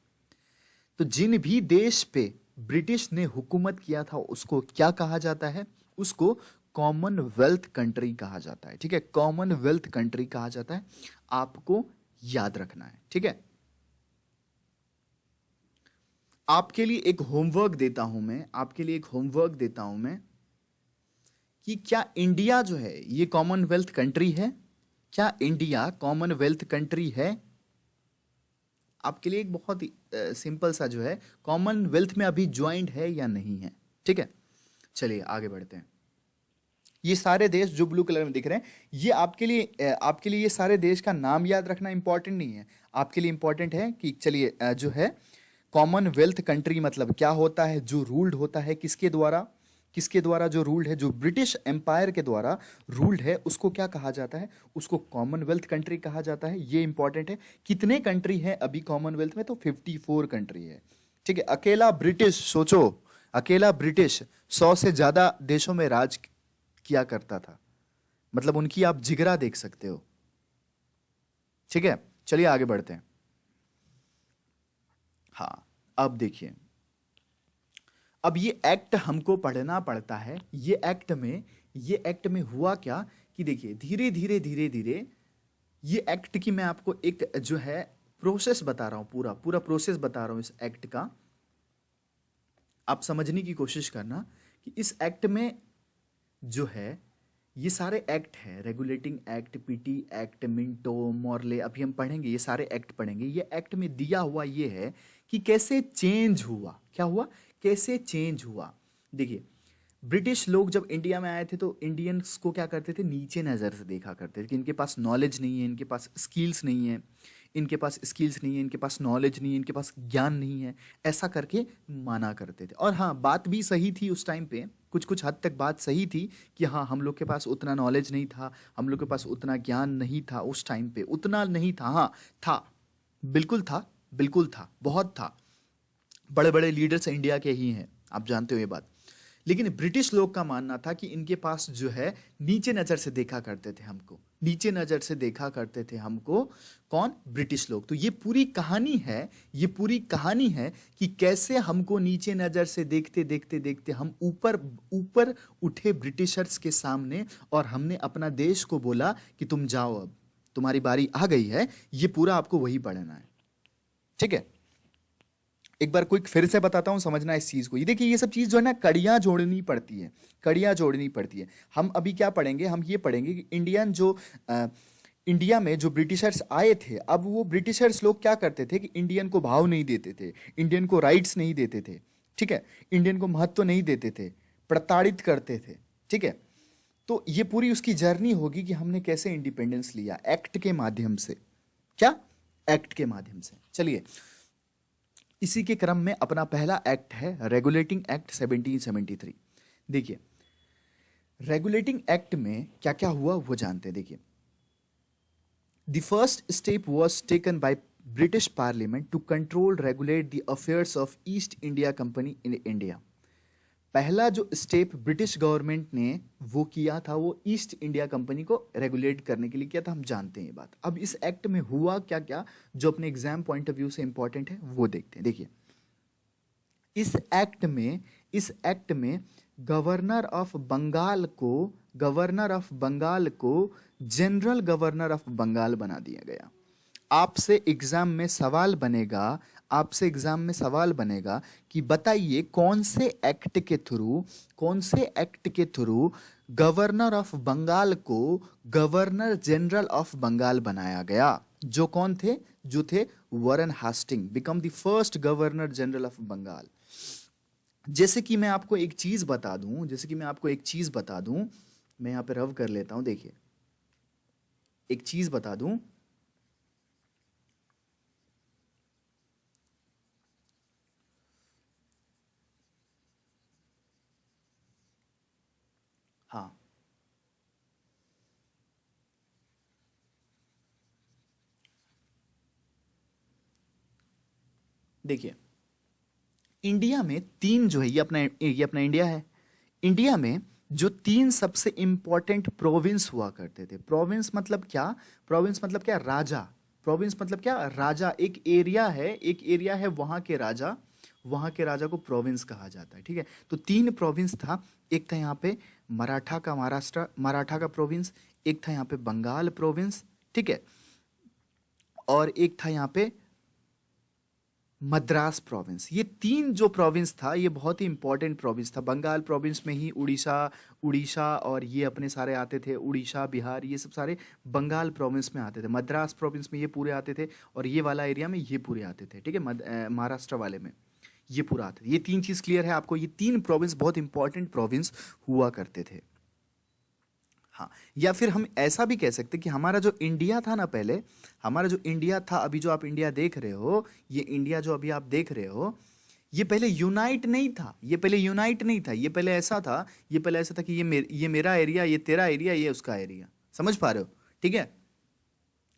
तो जिन भी देश पे ब्रिटिश ने हुकूमत किया था उसको क्या कहा जाता है? उसको कॉमनवेल्थ कंट्री कहा जाता है। ठीक है, कॉमनवेल्थ कंट्री कहा जाता है। आपको याद रखना है। ठीक है, आपके लिए एक होमवर्क देता हूं मैं, कि क्या इंडिया जो है ये कॉमनवेल्थ कंट्री है? क्या इंडिया कॉमनवेल्थ कंट्री है? आपके लिए एक बहुत ही सिंपल सा जो है, कॉमनवेल्थ में अभी ज्वाइंट है या नहीं है? ठीक है, चलिए आगे बढ़ते हैं। ये सारे देश जो ब्लू कलर में दिख रहे हैं, ये आपके लिए ये सारे देश का नाम याद रखना इंपॉर्टेंट नहीं है। आपके लिए इंपॉर्टेंट है कि चलिए जो है कॉमनवेल्थ कंट्री मतलब क्या होता है, जो रूल्ड होता है किसके द्वारा जो रूल्ड है, जो ब्रिटिश एम्पायर के द्वारा रूल्ड है, उसको क्या कहा जाता है? उसको कॉमनवेल्थ कंट्री कहा जाता है। ये इंपॉर्टेंट है। कितने कंट्री है अभी कॉमनवेल्थ में? तो 54 कंट्री है। ठीक है, अकेला ब्रिटिश, सोचो, अकेला ब्रिटिश 100 से ज्यादा देशों में राज किया करता था। मतलब उनकी आप जिगरा देख सकते हो। ठीक है, चलिए आगे बढ़ते हैं। हाँ, अब देखिए, अब ये एक्ट हमको पढ़ना पड़ता है। ये एक्ट में हुआ क्या कि देखिए, धीरे धीरे ये एक्ट की मैं आपको एक जो है प्रोसेस बता रहा हूं, पूरा प्रोसेस बता रहा हूं इस एक्ट का। आप समझने की कोशिश करना कि इस एक्ट में जो है, ये सारे एक्ट हैं, regulating act, PT act, Minto, Morley, अभी हम पढ़ेंगे, ये सारे एक्ट पढ़ेंगे। ये एक्ट में दिया हुआ ये है कि कैसे चेंज हुआ, क्या हुआ, कैसे चेंज हुआ। देखिए, ब्रिटिश लोग जब इंडिया में आए थे तो इंडियंस को क्या करते थे? नीचे नज़र से देखा करते थे कि इनके पास नॉलेज नहीं है, इनके पास स्किल्स नहीं है, इनके पास नॉलेज नहीं है, इनके पास ज्ञान नहीं है, ऐसा करके माना करते थे। और हाँ, बात भी सही थी उस टाइम पे, कुछ हद तक बात सही थी कि हाँ, हम लोग के पास उतना नॉलेज नहीं था, हम लोग के पास उतना ज्ञान नहीं था उस टाइम पे, उतना नहीं था। हाँ था, बिल्कुल था, बहुत था। बड़े बड़े लीडर्स इंडिया के ही हैं, आप जानते हो ये बात। लेकिन ब्रिटिश लोग का मानना था कि इनके पास जो है नीचे नज़र से देखा करते थे हमको, नीचे नज़र से देखा करते थे हमको। कौन? ब्रिटिश लोग। तो ये पूरी कहानी है कि कैसे हमको नीचे नज़र से देखते हम ऊपर उठे ब्रिटिशर्स के सामने, और हमने अपना देश को बोला कि तुम जाओ, अब तुम्हारी बारी आ गई है। ये पूरा आपको वही पढ़ना है। ठीक है, एक बार क्विक फिर से बताता हूं, समझना इस चीज को। ये देखिए, ये सब चीज जो है ना, कड़ियां जोड़नी पड़ती है। हम अभी क्या पढ़ेंगे? हम ये पढ़ेंगे कि इंडिया में जो ब्रिटिशर्स आए थे, अब वो ब्रिटिशर्स लोग क्या करते थे कि इंडियन को भाव नहीं देते थे, इंडियन को राइट्स नहीं देते थे। ठीक है, इंडियन को महत्व नहीं देते थे, प्रताड़ित करते थे। ठीक है, तो ये पूरी उसकी जर्नी होगी कि हमने कैसे इंडिपेंडेंस लिया, एक्ट के माध्यम से। क्या? एक्ट के माध्यम से। चलिए, इसी के क्रम में अपना पहला एक्ट है रेगुलेटिंग एक्ट 1773। देखिए, रेगुलेटिंग एक्ट में क्या क्या हुआ वो जानते हैं। देखिए, the first step was taken by British parliament to control regulate the affairs of East India company in India. पहला जो स्टेप ब्रिटिश गवर्नमेंट ने वो किया था, वो ईस्ट इंडिया कंपनी को रेगुलेट करने के लिए किया था, हम जानते हैं ये बात। अब इस एक्ट में हुआ क्या क्या जो अपने एग्जाम पॉइंट ऑफ व्यू से इंपॉर्टेंट है वो देखते हैं। देखिए, इस एक्ट में गवर्नर ऑफ बंगाल को जनरल गवर्नर ऑफ बंगाल बना दिया गया। आपसे एग्जाम में सवाल बनेगा कि बताइए कौन से एक्ट के थ्रू गवर्नर ऑफ बंगाल को गवर्नर जनरल ऑफ बंगाल बनाया गया। जो कौन थे? जो थे Warren Hasting, become the first governor general of Bengal. जैसे कि मैं आपको एक चीज बता दूं, मैं यहां पे रव कर लेता हूं। देखिए, एक चीज बता दूं, हाँ, देखिए, इंडिया में तीन जो है, ये अपना इंडिया है। इंडिया में जो तीन सबसे इंपॉर्टेंट प्रोविंस हुआ करते थे, प्रोविंस मतलब क्या? राजा। प्रोविंस मतलब क्या? राजा। एक एरिया है वहां के राजा को प्रोविंस कहा जाता है, ठीक है। तो तीन प्रोविंस था। एक था यहाँ पे मराठा का प्रोविंस, एक था यहाँ पे बंगाल प्रोविंस, ठीक है, और एक था यहाँ पे मद्रास प्रोविंस। ये तीन जो प्रोविंस था, ये बहुत ही इंपॉर्टेंट प्रोविंस था। बंगाल प्रोविंस में ही उड़ीसा और ये अपने सारे आते थे, उड़ीसा, बिहार, ये सब सारे बंगाल प्रोविंस में आते थे। मद्रास प्रोविंस में ये पूरे आते थे, और ये वाला एरिया में ये पूरे आते थे, ठीक है। महाराष्ट्र वाले में ये पूरा आते थे। ये तीन चीज क्लियर है आपको? ये तीन प्रोविंस बहुत इंपॉर्टेंट प्रोविंस हुआ करते थे। हाँ, या फिर हम ऐसा भी कह सकते हैं कि हमारा जो इंडिया था ना, पहले हमारा जो इंडिया था, अभी जो आप इंडिया देख रहे हो, ये इंडिया जो अभी आप देख रहे हो, ये पहले यूनाइट नहीं था। ये पहले ऐसा था कि ये मेरा एरिया, ये तेरा एरिया, ये उसका एरिया। समझ पा रहे हो? ठीक है।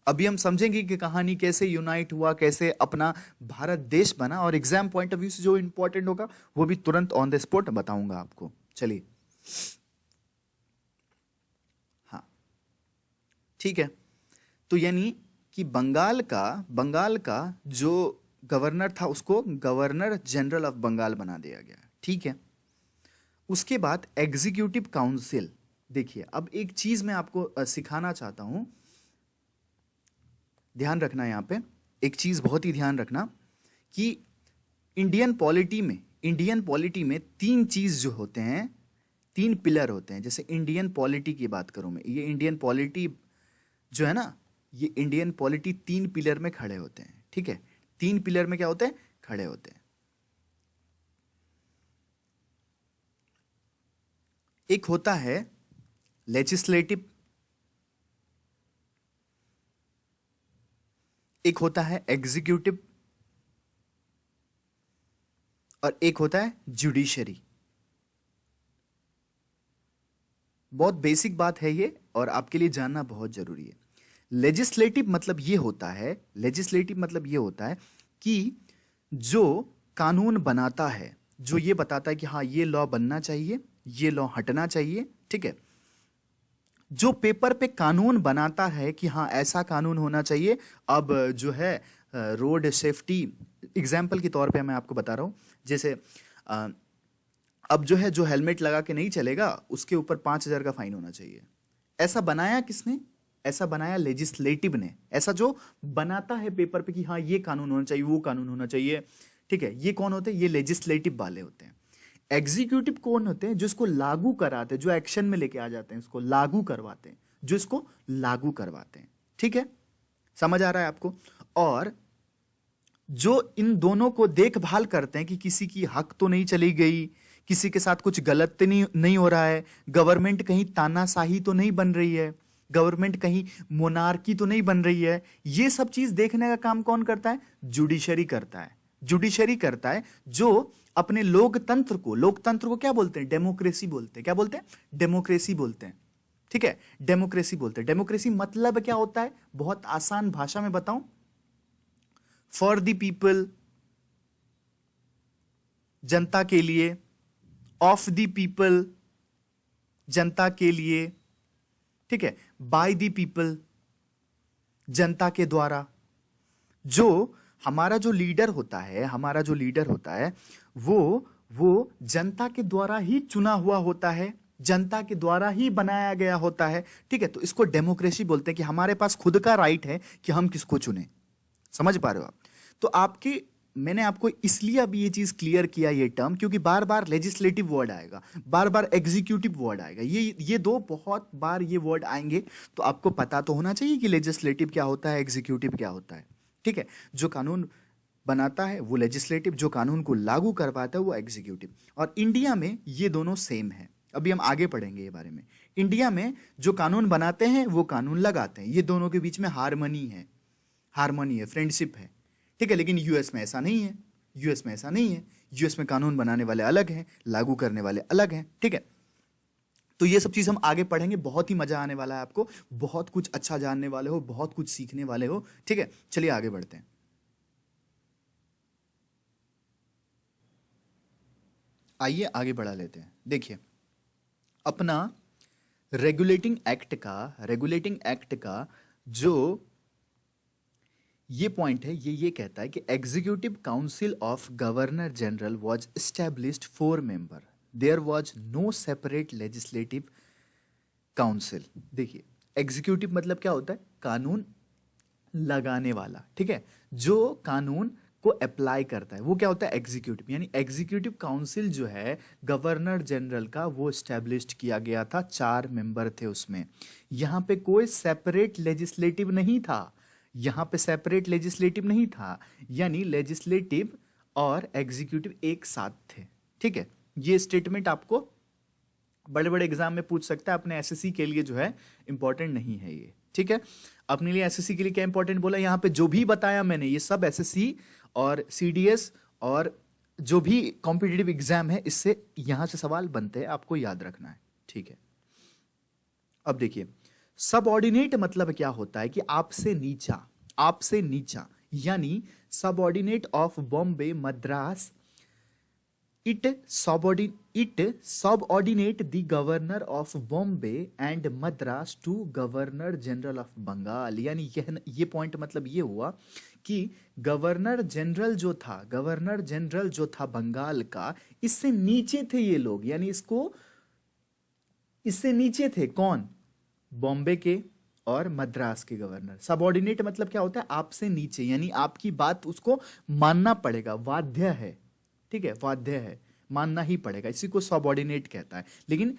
अभी हम समझेंगे कि कहानी कैसे यूनाइट हुआ, कैसे अपना भारत देश बना, और एग्जाम पॉइंट ऑफ व्यू से जो इंपॉर्टेंट होगा वो भी तुरंत ऑन द स्पॉट बताऊंगा आपको। चलिए, हाँ, ठीक है। तो यानी कि बंगाल का जो गवर्नर था, उसको गवर्नर जनरल ऑफ बंगाल बना दिया गया, ठीक है। उसके बाद एग्जीक्यूटिव काउंसिल। देखिए, अब एक चीज मैं आपको सिखाना चाहता हूं, ध्यान रखना यहां पे। एक चीज बहुत ही ध्यान रखना कि इंडियन पॉलिटी में तीन चीज जो होते हैं, तीन पिलर होते हैं। जैसे इंडियन पॉलिटी की बात करूं मैं, ये इंडियन पॉलिटी जो है ना, ये इंडियन पॉलिटी तीन पिलर में खड़े होते हैं, ठीक है। तीन पिलर में क्या होते हैं? खड़े होते हैं। एक होता है लेजिस्लेटिव, एक होता है एग्जीक्यूटिव, और एक होता है जुडिशरी। बहुत बेसिक बात है ये, और आपके लिए जानना बहुत जरूरी है। लेजिस्लेटिव मतलब ये होता है कि जो कानून बनाता है, जो ये बताता है कि हाँ, ये लॉ बनना चाहिए, ये लॉ हटना चाहिए, ठीक है। जो पेपर पे कानून बनाता है कि हाँ, ऐसा कानून होना चाहिए। अब जो है रोड सेफ्टी, एग्जाम्पल के तौर पे मैं आपको बता रहा हूं, जैसे अब जो है, जो हेलमेट लगा के नहीं चलेगा, उसके ऊपर 5,000 का फाइन होना चाहिए। ऐसा बनाया किसने? ऐसा बनाया लेजिस्लेटिव ने। ऐसा जो बनाता है पेपर पे कि हाँ, ये कानून होना चाहिए, वो कानून होना चाहिए, ठीक है। ये कौन होते हैं? ये लेजिस्लेटिव वाले होते हैं। एग्जीक्यूटिव कौन होते हैं? जो इसको लागू कराते हैं, जो एक्शन में लेके आ जाते हैं, इसको लागू करवाते हैं, जो इसको लागू करवाते हैं, ठीक है। समझ आ रहा है आपको? और जो इन दोनों को देखभाल करते हैं कि किसी की हक तो नहीं चली गई, किसी के साथ कुछ गलत तो नहीं हो रहा है, गवर्नमेंट कहीं तानाशाही तो नहीं बन रही है, गवर्नमेंट कहीं मोनार्की तो नहीं बन रही है। ये सब चीज देखने का काम कौन करता है? जुडिशरी करता है। जुडिशरी करता है, जो अपने लोकतंत्र को क्या बोलते हैं? डेमोक्रेसी बोलते हैं। क्या बोलते हैं? डेमोक्रेसी बोलते हैं, ठीक है। डेमोक्रेसी बोलते हैं। डेमोक्रेसी मतलब क्या होता है? बहुत आसान भाषा में बताऊं, फॉर द पीपल, जनता के लिए, ऑफ द पीपल, जनता के लिए, ठीक है, बाय द पीपल, जनता के द्वारा। जो हमारा जो लीडर होता है, हमारा जो लीडर होता है वो जनता के द्वारा ही चुना हुआ होता है, जनता के द्वारा ही बनाया गया होता है, ठीक है। तो इसको डेमोक्रेसी बोलते हैं कि हमारे पास खुद का राइट है कि हम किसको चुने। समझ पा रहे हो आप? तो मैंने आपको इसलिए अब ये चीज क्लियर किया ये टर्म, क्योंकि बार बार लेजिस्लेटिव वर्ड आएगा, बार बार एग्जीक्यूटिव वर्ड आएगा, ये दो बहुत बार ये वर्ड आएंगे। तो आपको पता तो होना चाहिए कि लेजिस्लेटिव क्या होता है, एग्जीक्यूटिव क्या होता है, ठीक है। जो कानून बनाता है वो लेजिस्लेटिव, जो कानून को लागू करवाता है वो एग्जीक्यूटिव। और इंडिया में ये दोनों सेम है। अभी हम आगे पढ़ेंगे ये बारे में। इंडिया में जो कानून बनाते हैं वो कानून लगाते हैं, ये दोनों के बीच में हार्मनी है, फ्रेंडशिप है, ठीक है। लेकिन यूएस में ऐसा नहीं है, यूएस में कानून बनाने वाले अलग हैं, लागू करने वाले अलग हैं, ठीक है। तो ये सब चीज हम आगे पढ़ेंगे, बहुत ही मजा आने वाला है आपको, बहुत कुछ अच्छा जानने वाले हो, बहुत कुछ सीखने वाले हो, ठीक है। चलिए आगे बढ़ते हैं। आइए आगे बढ़ा लेते हैं। देखिए, अपना रेगुलेटिंग एक्ट का जो ये पॉइंट है, ये कहता है कि executive council of governor general was established 4 member, there was no separate legislative council. देखिए, एग्जीक्यूटिव मतलब क्या होता है? कानून लगाने वाला, ठीक है, जो कानून को अप्लाई करता है वो क्या होता है? एग्जीक्यूटिव। यानी एग्जीक्यूटिव काउंसिल जो है गवर्नर जनरल का, वो स्टैब्लिश्ड किया गया था, 4 मेंबर थे उसमें। यहां पे कोई सेपरेट लेजिस्लेटिव नहीं था, यानी लेजिस्लेटिव और एग्जीक्यूटिव एक साथ थे, ठीक है। ये स्टेटमेंट आपको बड़े बड़े एग्जाम में पूछ सकता है, अपने एसएससी के लिए जो है इंपॉर्टेंट नहीं है ये, ठीक है। अपने लिए एसएससी के लिए क्या इंपॉर्टेंट बोला? यहां पे जो भी बताया मैंने, ये सब एसएससी और सीडीएस और जो भी कॉम्पिटिटिव एग्जाम है, इससे यहां से सवाल बनते हैं, आपको याद रखना है, ठीक है। अब देखिए, सबऑर्डिनेट मतलब क्या होता है? कि आपसे नीचा, यानी subordinate of Bombay, Madras, it subordinate the governor of Bombay and Madras to governor general of Bengal. यानी ये पॉइंट मतलब ये हुआ कि गवर्नर जनरल जो था बंगाल का, इससे नीचे थे ये लोग, यानी इससे नीचे थे कौन? बॉम्बे के और मद्रास के गवर्नर। सबऑर्डिनेट मतलब क्या होता है? आपसे नीचे, यानी आपकी बात उसको मानना पड़ेगा, वाध्य है, ठीक है, वाध्य है, मानना ही पड़ेगा, इसी को सबऑर्डिनेट कहता है। लेकिन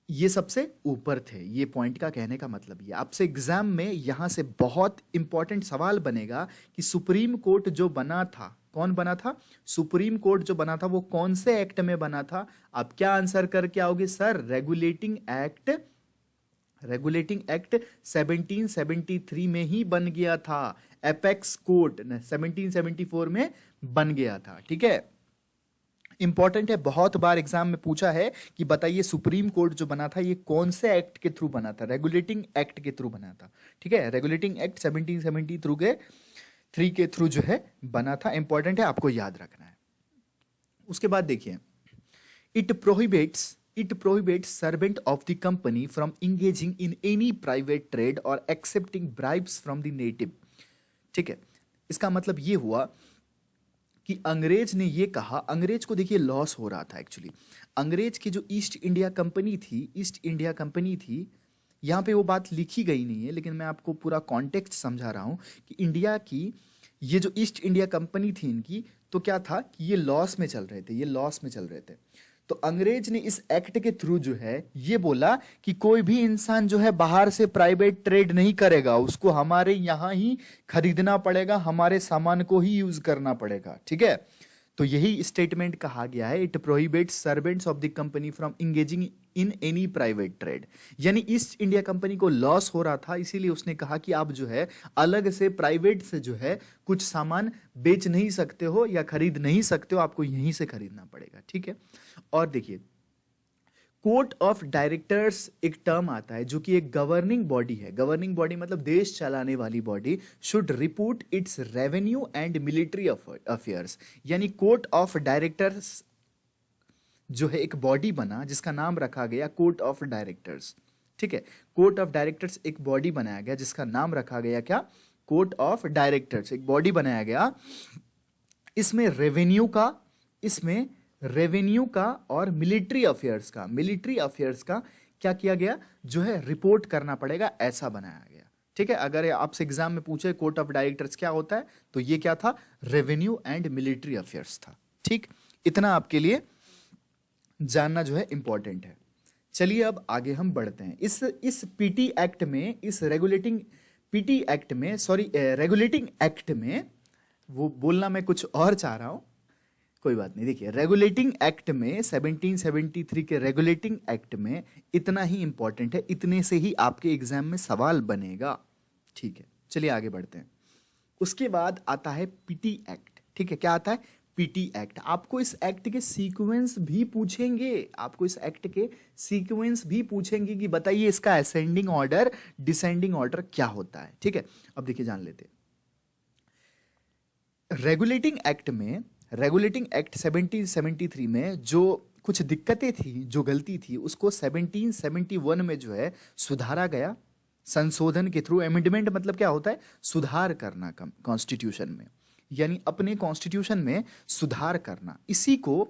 ये सबसे ऊपर थे, ये पॉइंट का कहने का मतलब ये। आपसे एग्जाम में यहां से बहुत इंपॉर्टेंट सवाल बनेगा कि सुप्रीम कोर्ट जो बना था, कौन बना था? सुप्रीम कोर्ट जो बना था वो कौन से एक्ट में बना था? आप क्या आंसर करके आओगे? सर, रेगुलेटिंग एक्ट 1773 में ही बन गया था। एपेक्स कोर्ट 1774 में बन गया था, ठीक है। इंपॉर्टेंट है, बहुत बार एग्जाम में पूछा है कि बताइए सुप्रीम कोर्ट जो बना था ये कौन से एक्ट के थ्रू बना था? रेगुलेटिंग एक्ट के थ्रू बना था, ठीक है। रेगुलेटिंग एक्ट 1773 के थ्रू जो है बना था। इंपॉर्टेंट है, आपको याद रखना है। उसके बाद देखिए, it prohibits servant of the company from engaging in any private trade और accepting bribes from the native, ठीक है। इसका मतलब ये हुआ कि अंग्रेज ने ये कहा, अंग्रेज को देखिए लॉस हो रहा था एक्चुअली। अंग्रेज की जो ईस्ट इंडिया कंपनी थी, यहाँ पे वो बात लिखी गई नहीं है, लेकिन मैं आपको पूरा कॉन्टेक्स्ट समझा रहा हूँ कि इंडिया की ये जो ईस्ट इंडिया कंपनी थी इनकी, तो क्या था कि ये लॉस में चल रहे थे। तो अंग्रेज ने इस एक्ट के थ्रू जो है ये बोला कि कोई भी इंसान जो है बाहर से प्राइवेट ट्रेड नहीं करेगा, उसको हमारे यहां ही खरीदना पड़ेगा, हमारे सामान को ही यूज करना पड़ेगा, ठीक है। तो यही स्टेटमेंट कहा गया है, it prohibits servants of the company from engaging in any private trade. यानी ईस्ट इंडिया कंपनी को लॉस हो रहा था, इसीलिए उसने कहा कि आप जो है अलग से प्राइवेट से जो है कुछ सामान बेच नहीं सकते हो या खरीद नहीं सकते हो, आपको यहीं से खरीदना पड़ेगा, ठीक है। और देखिए, कोर्ट ऑफ डायरेक्टर्स एक टर्म आता है जो कि एक गवर्निंग बॉडी है। गवर्निंग बॉडी मतलब देश चलाने वाली body. Should report it's revenue and military affairs. यानी कोर्ट ऑफ डायरेक्टर्स जो है एक बॉडी बना जिसका नाम रखा गया कोर्ट ऑफ डायरेक्टर्स। ठीक है, कोर्ट ऑफ डायरेक्टर्स एक बॉडी बनाया गया जिसका नाम रखा गया क्या, कोर्ट ऑफ डायरेक्टर्स, एक बॉडी बनाया गया। इसमें रेवेन्यू का और मिलिट्री अफेयर्स का क्या किया गया, जो है रिपोर्ट करना पड़ेगा, ऐसा बनाया गया। ठीक है, अगर आपसे एग्जाम में पूछे कोर्ट ऑफ डायरेक्टर्स क्या होता है, तो ये क्या था, रेवेन्यू एंड मिलिट्री अफेयर्स था। ठीक, इतना आपके लिए जानना जो है इंपॉर्टेंट है। चलिए अब आगे हम बढ़ते हैं। इस पीटी एक्ट में, इस रेगुलेटिंग एक्ट में, वो बोलना मैं कुछ और चाह रहा हूं, कोई बात नहीं। देखिए, रेगुलेटिंग एक्ट में 1773 के रेगुलेटिंग एक्ट में इतना ही इंपॉर्टेंट है, इतने से ही आपके एग्जाम में सवाल बनेगा। ठीक है, चलिए आगे बढ़ते हैं। उसके बाद आता है पीटी एक्ट। ठीक है, क्या आता है, पीटी एक्ट। आपको इस एक्ट के सीक्वेंस भी पूछेंगे, कि बताइए इसका असेंडिंग ऑर्डर, डिसेंडिंग ऑर्डर क्या होता है। ठीक है, अब देखिए जान लेते हैं। रेगुलेटिंग एक्ट 1773 में जो कुछ दिक्कतें थी, जो गलती थी, उसको 1771 में जो है सुधारा गया, संशोधन के थ्रू। एमेंडमेंट मतलब क्या होता है, सुधार करना कॉन्स्टिट्यूशन में, यानी अपने कॉन्स्टिट्यूशन में सुधार करना। इसी को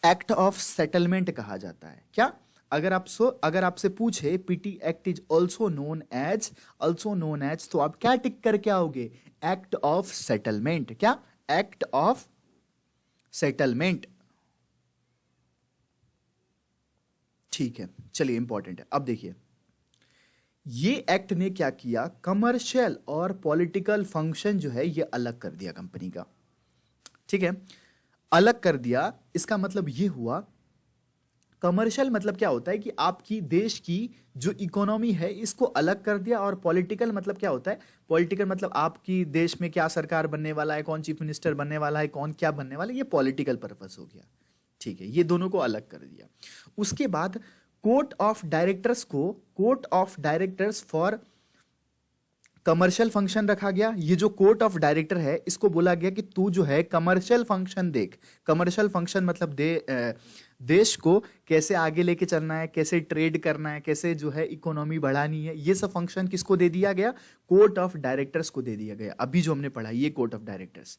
एक्ट ऑफ सेटलमेंट कहा जाता है। क्या, अगर आपसे पूछे PT act is also known as, तो आप क्या टिक करके आओगे, एक्ट ऑफ सेटलमेंट। क्या, एक्ट ऑफ सेटलमेंट। ठीक है, चलिए इंपॉर्टेंट है। अब देखिए, ये एक्ट ने क्या किया, कमर्शियल और पॉलिटिकल फंक्शन जो है ये अलग कर दिया कंपनी का। ठीक है, अलग कर दिया, इसका मतलब ये हुआ, कमर्शियल मतलब क्या होता है कि आपकी देश की जो इकोनॉमी है इसको अलग कर दिया, और पॉलिटिकल मतलब क्या होता है, पॉलिटिकल मतलब आपकी देश में क्या सरकार बनने वाला है, कौन चीफ मिनिस्टर बनने वाला है, कौन क्या बनने वाला है, ये पॉलिटिकल पर्पस हो गया। ठीक है, ये दोनों को अलग कर दिया। उसके बाद court of directors for commercial function रखा गया। ये जो कोर्ट ऑफ डायरेक्टर है, इसको बोला गया कि तू जो है कमर्शियल फंक्शन देख। कमर्शियल फंक्शन मतलब देश को कैसे आगे लेके चलना है, कैसे ट्रेड करना है, कैसे जो है इकोनॉमी बढ़ानी है, ये सब फंक्शन किसको दे दिया गया, कोर्ट ऑफ डायरेक्टर्स को दे दिया गया। अभी जो हमने पढ़ा ये कोर्ट ऑफ डायरेक्टर्स,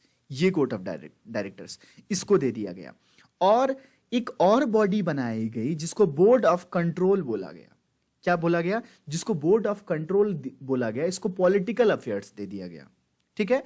इसको दे दिया गया। और एक और बॉडी बनाई गई जिसको बोर्ड ऑफ कंट्रोल बोला गया। क्या बोला गया, जिसको बोर्ड ऑफ कंट्रोल बोला गया, इसको पॉलिटिकल अफेयर्स दे दिया गया। ठीक है,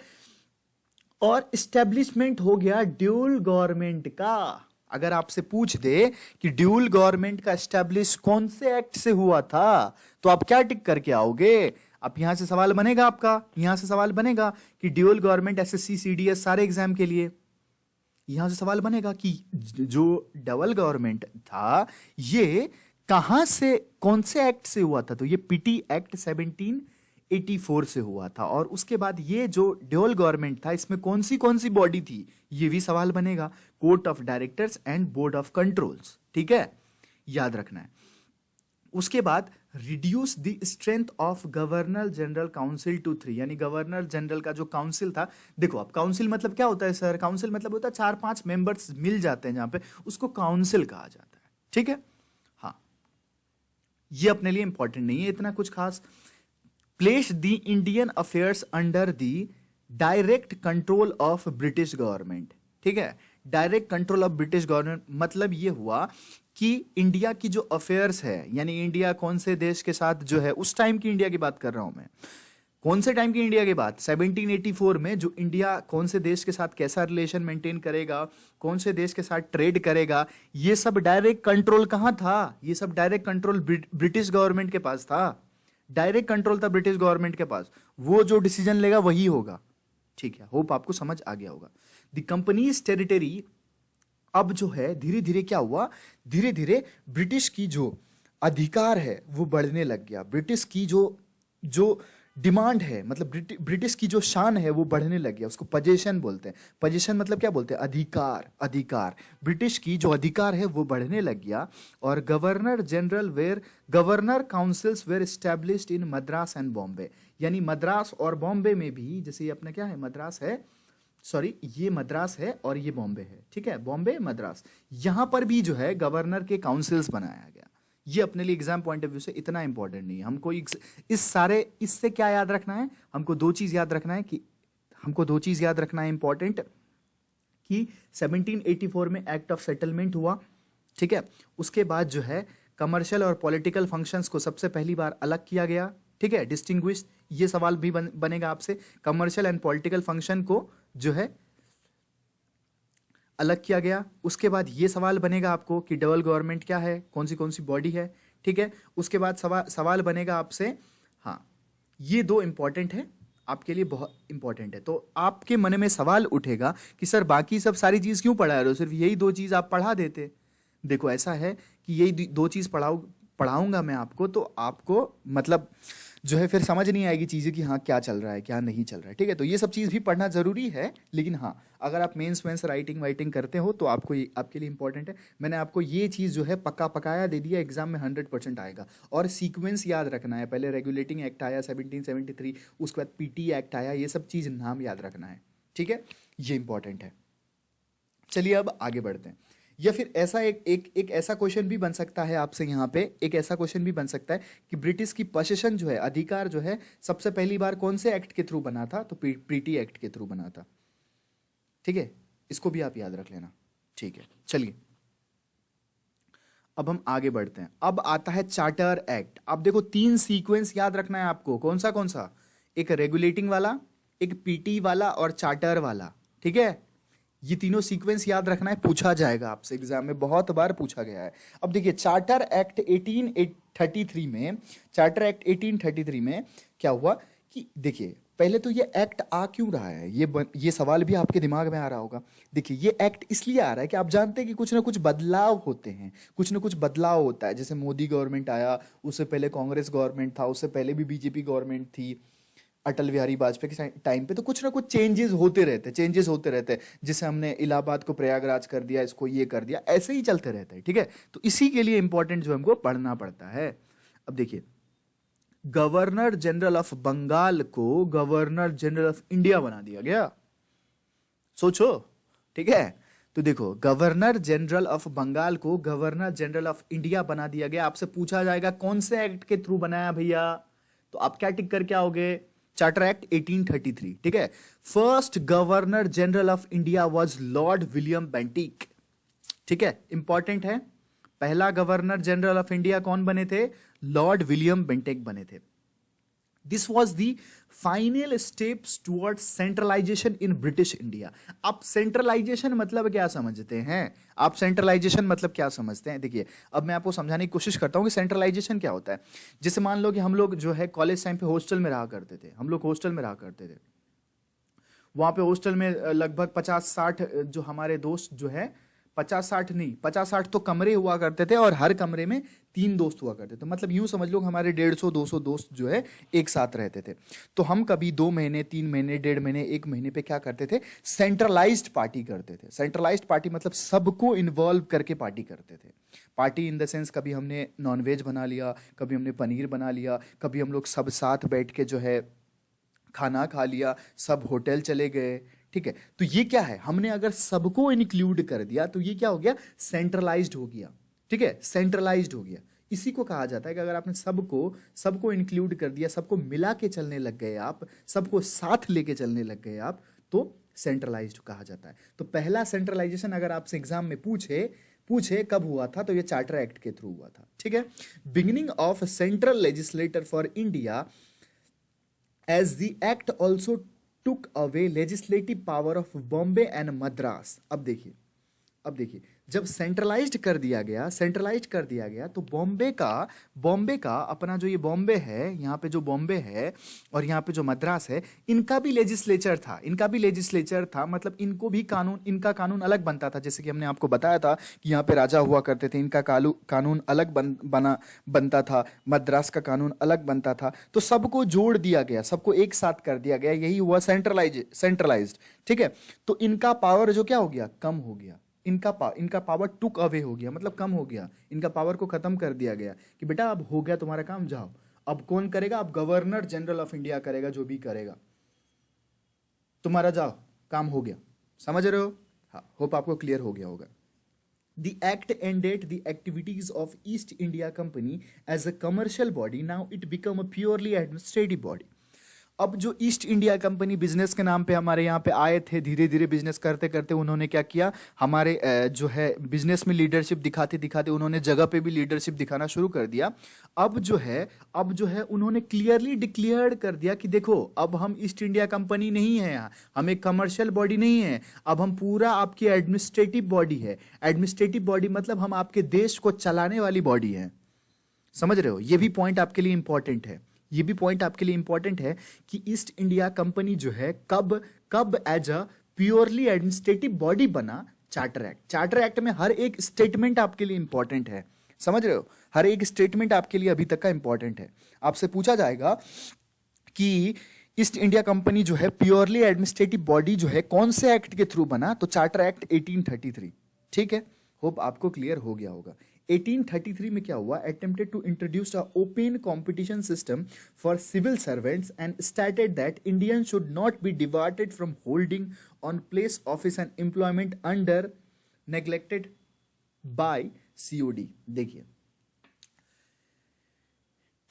और इस्टेब्लिशमेंट हो गया ड्यूल गवर्नमेंट का। अगर आपसे पूछ दे कि ड्यूल गवर्नमेंट का एस्टेब्लिश कौन से एक्ट से हुआ था, तो आप क्या टिक करके आओगे, आप यहां से सवाल बनेगा, आपका यहां से सवाल बनेगा कि ड्यूल गवर्नमेंट, एसएससी, सीडीएस, सारे एग्जाम के लिए यहां से सवाल बनेगा कि जो डबल गवर्नमेंट था ये कहां से, कौन से एक्ट से हुआ था, तो ये पीटी एक्ट 1784 से हुआ था। और उसके बाद ये जो ड्यूल गवर्नमेंट था, इसमें कौन सी बॉडी थी, ये भी सवाल बनेगा, court of directors and board of controls. ठीक है, याद रखना है। उसके बाद reduce the strength of governor general council to 3, यानी गवर्नर जनरल का जो काउंसिल था, देखो अब काउंसिल मतलब क्या होता है सर, काउंसिल मतलब होता है 4-5 मेंबर्स मिल जाते हैं जहां पे, उसको काउंसिल कहा जाता है। ठीक है, हाँ, ये अपने लिए इंपॉर्टेंट नहीं है इतना कुछ खास। Place the Indian affairs under the direct control of British government. ठीक है, direct control of British government मतलब ये हुआ कि इंडिया की जो अफेयर्स है, यानी इंडिया कौन से देश के साथ जो है, उस टाइम की इंडिया की बात कर रहा हूं मैं, कौन से टाइम की इंडिया की बात, 1784 में जो इंडिया कौन से देश के साथ कैसा रिलेशन मेंटेन करेगा, कौन से देश के साथ ट्रेड करेगा, ये सब डायरेक्ट कंट्रोल कहां था, ये सब डायरेक्ट कंट्रोल ब्रिटिश गवर्नमेंट के पास था। डायरेक्ट कंट्रोल था ब्रिटिश गवर्नमेंट के पास, वो जो डिसीजन लेगा वही होगा। ठीक है, होप आपको समझ आ गया होगा। द कंपनीज टेरिटरी, अब जो है धीरे धीरे क्या हुआ, धीरे धीरे ब्रिटिश की जो अधिकार है वो बढ़ने लग गया। ब्रिटिश की जो डिमांड है, मतलब ब्रिटिश की जो शान है वो बढ़ने लग गया। उसको पजेशन बोलते हैं। पजेशन मतलब क्या बोलते हैं, अधिकार। ब्रिटिश की जो अधिकार है वो बढ़ने लग गया। और governor councils were established in Madras and Bombay, यानी मद्रास और बॉम्बे में भी, जैसे ये अपना क्या है, मद्रास है, सॉरी, ये मद्रास है और ये बॉम्बे है, ठीक है, बॉम्बे मद्रास। यहां पर भी जो है गवर्नर के काउंसिल्स बनाया गया। ये अपने लिए एग्जाम पॉइंट ऑफ व्यू से इतना इंपॉर्टेंट नहीं है। हमको इस सारे इससे क्या याद रखना है, हमको दो चीज याद रखना है कि हमको दो चीज याद रखना है इंपॉर्टेंट, कि 1784 में एक्ट ऑफ सेटलमेंट हुआ, ठीक है। उसके बाद जो है कमर्शियल और पॉलिटिकल फंक्शंस को सबसे पहली बार अलग किया गया, ठीक है, डिस्टिंग्विश। ये सवाल भी बनेगा आपसे, कमर्शियल एंड पॉलिटिकल फंक्शन को जो है अलग किया गया। उसके बाद ये सवाल बनेगा आपको कि डबल गवर्नमेंट क्या है, कौन सी बॉडी है, ठीक है। उसके बाद सवाल बनेगा आपसे, हाँ, ये दो इंपॉर्टेंट है आपके लिए, बहुत इंपॉर्टेंट है। तो आपके मन में सवाल उठेगा कि सर बाकी सब सारी चीज क्यों पढ़ा रहे हो, सिर्फ यही दो चीज आप पढ़ा देते। देखो ऐसा है कि यही दो चीज पढ़ाऊंगा मैं आपको, तो आपको मतलब जो है फिर समझ नहीं आएगी चीजें कि हाँ क्या चल रहा है क्या नहीं चल रहा है, ठीक है। तो ये सब चीज भी पढ़ना जरूरी है, लेकिन हाँ अगर आप मेंस राइटिंग वाइटिंग करते हो तो आपको ये आपके लिए इंपॉर्टेंट है। मैंने आपको ये चीज जो है पक्का पकाया दे दिया, एग्जाम में 100% आएगा। और सीक्वेंस याद रखना है, पहले रेगुलेटिंग एक्ट आया 1773, उसके बाद पीटी एक्ट आया, ये सब चीज नाम याद रखना है, ठीक है, ये इंपॉर्टेंट है। चलिए अब आगे बढ़ते हैं। या फिर ऐसा एक ऐसा क्वेश्चन भी बन सकता है आपसे, यहाँ पे एक ऐसा क्वेश्चन भी बन सकता है कि ब्रिटिश की पोजीशन जो है, अधिकार जो है, सबसे पहली बार कौन से एक्ट के थ्रू बना था, तो प्रीटी एक्ट के थ्रू बना था, ठीक है। इसको भी आप याद रख लेना, ठीक है। चलिए अब हम आगे बढ़ते हैं। अब आता है चार्टर एक्ट। अब देखो तीन सीक्वेंस याद रखना है आपको, कौन सा, एक रेगुलेटिंग वाला, एक पीटी वाला और चार्टर वाला, ठीक है। ये तीनों सीक्वेंस याद रखना है, पूछा जाएगा आपसे एग्जाम में, बहुत बार पूछा गया है। अब देखिए चार्टर एक्ट 1833 में, चार्टर एक्ट 1833 में क्या हुआ कि देखिए पहले तो ये एक्ट आ क्यों रहा है, ये सवाल भी आपके दिमाग में आ रहा होगा। देखिए ये एक्ट इसलिए आ रहा है कि आप जानते हैं कि कुछ ना कुछ बदलाव होते हैं, कुछ ना कुछ बदलाव होता है। जैसे मोदी गवर्नमेंट आया, उससे पहले कांग्रेस गवर्नमेंट था, उससे पहले भी बीजेपी गवर्नमेंट थी अटल बिहारी वाजपेयी के टाइम पे। तो कुछ ना कुछ चेंजेस होते रहते हैं। जैसे हमने इलाहाबाद को प्रयागराज कर दिया, इसको ये कर दिया, ऐसे ही चलते रहते हैं, ठीक है। तो इसी के लिए इंपॉर्टेंट जो हमको पढ़ना पड़ता है। अब देखिए गवर्नर जनरल ऑफ बंगाल को गवर्नर जनरल ऑफ इंडिया बना दिया गया, सोचो, ठीक है। तो देखो गवर्नर जनरल ऑफ बंगाल को गवर्नर जनरल ऑफ इंडिया बना दिया गया। आपसे पूछा जाएगा कौन से एक्ट के थ्रू बनाया भैया, तो आप क्या टिक करके आओगे, चार्टर एक्ट 1833, ठीक है। First governor general of India was Lord William Bentinck, ठीक है, इंपॉर्टेंट है। पहला गवर्नर जनरल ऑफ इंडिया कौन बने थे, लॉर्ड विलियम बेंटिक बने थे। This was the final steps towards centralization in British India. आप सेंट्रलाइजेशन मतलब क्या समझते हैं, आप सेंट्रलाइजेशन मतलब क्या समझते हैं, देखिए अब मैं आपको समझाने की कोशिश करता हूं कि सेंट्रलाइजेशन क्या होता है। जैसे मान लो कि हम लोग जो है कॉलेज टाइम पे हॉस्टल में रहा करते थे, हम लोग हॉस्टल में रहा करते थे। वहां पे हॉस्टल में लगभग 50-60 जो हमारे दोस्त जो है, 50-60 नहीं, 50-60 तो कमरे हुआ करते थे और हर कमरे में 3 दोस्त हुआ करते थे। मतलब यूं समझ लो हमारे 150-200 दोस्त जो है एक साथ रहते थे। तो हम कभी 2 महीने, 3 महीने, 1.5 महीने, 1 महीने पे क्या करते थे, सेंट्रलाइज्ड पार्टी करते थे। सेंट्रलाइज्ड पार्टी मतलब सबको इन्वॉल्व करके पार्टी करते थे। पार्टी इन द सेंस कभी हमने नॉनवेज बना लिया, कभी हमने पनीर बना लिया, कभी हम लोग सब साथ बैठ के जो है खाना खा लिया, सब होटल चले गए, ठीक है। तो ये क्या है, हमने अगर सबको इंक्लूड कर दिया तो ये क्या हो गया, सेंट्रलाइज्ड हो गया, ठीक है, सेंट्रलाइज्ड हो गया। इसी को कहा जाता है कि अगर आपने सबको इंक्लूड कर दिया, सबको मिला के चलने लग गए आप, सबको साथ लेके चलने लग गए आप, तो सेंट्रलाइज्ड कहा जाता है। तो पहला सेंट्रलाइजेशन अगर आपसे एग्जाम में पूछे कब हुआ था, तो ये चार्टर एक्ट के थ्रू हुआ था, ठीक है। Beginning of central legislator for India as the act also took away legislative power of Bombay and Madras। अब देखिए जब सेंट्रलाइज्ड कर दिया गया तो बॉम्बे का अपना जो ये बॉम्बे है, यहाँ पे जो बॉम्बे है और यहाँ पे जो मद्रास है, इनका भी लेजिस्लेचर था। मतलब इनका कानून अलग बनता था। जैसे कि हमने आपको बताया था कि यहाँ पे राजा हुआ करते थे, इनका कानून अलग बनता था, मद्रास का कानून अलग बनता था। तो सबको जोड़ दिया गया, सबको एक साथ कर दिया गया, यही हुआ सेंट्रलाइज्ड, ठीक है। तो इनका पावर जो क्या हो गया, कम हो गया। इनका पावर टुक अवे हो गया, मतलब कम हो गया। इनका पावर को खत्म कर दिया गया कि बेटा अब हो गया तुम्हारा काम, जाओ। अब कौन करेगा, अब गवर्नर जनरल ऑफ इंडिया करेगा, जो भी करेगा, तुम्हारा जाओ, काम हो गया, समझ रहे हो? हाँ, होप आपको क्लियर हो गया होगा। The act ended the activities of East India Company as a commercial body. Now it became a purely administrative body. अब जो ईस्ट इंडिया कंपनी बिजनेस के नाम पे हमारे यहाँ पे आए थे, धीरे धीरे बिजनेस करते करते उन्होंने क्या किया, हमारे जो है बिजनेस में लीडरशिप दिखाते दिखाते उन्होंने जगह पे भी लीडरशिप दिखाना शुरू कर दिया। अब जो है उन्होंने क्लियरली डिक्लेयर कर दिया कि देखो, अब हम ईस्ट इंडिया कंपनी नहीं है, यहाँ हम एक कमर्शियल बॉडी नहीं है, अब हम पूरा आपकी एडमिनिस्ट्रेटिव बॉडी है। एडमिनिस्ट्रेटिव बॉडी मतलब हम आपके देश को चलाने वाली बॉडी है। समझ रहे हो? ये भी पॉइंट आपके लिए इंपॉर्टेंट है, ये भी पॉइंट आपके लिए इंपॉर्टेंट है कि ईस्ट इंडिया कंपनी जो है कब कब as a purely administrative body बना। चार्टर एक्ट में हर एक स्टेटमेंट आपके लिए इंपॉर्टेंट है, समझ रहे हो? हर एक स्टेटमेंट आपके लिए अभी तक का इंपॉर्टेंट है। आपसे पूछा जाएगा कि ईस्ट इंडिया कंपनी जो है प्योरली एडमिनिस्ट्रेटिव बॉडी जो है कौन से एक्ट के थ्रू बना, तो चार्टर एक्ट 1833। ठीक है, होप आपको क्लियर हो गया होगा। 1833 में क्या हुआ, attempted to introduce a open competition system for civil servants and stated that Indian should not be diverted from holding on place office and employment under neglected by COD. देखिए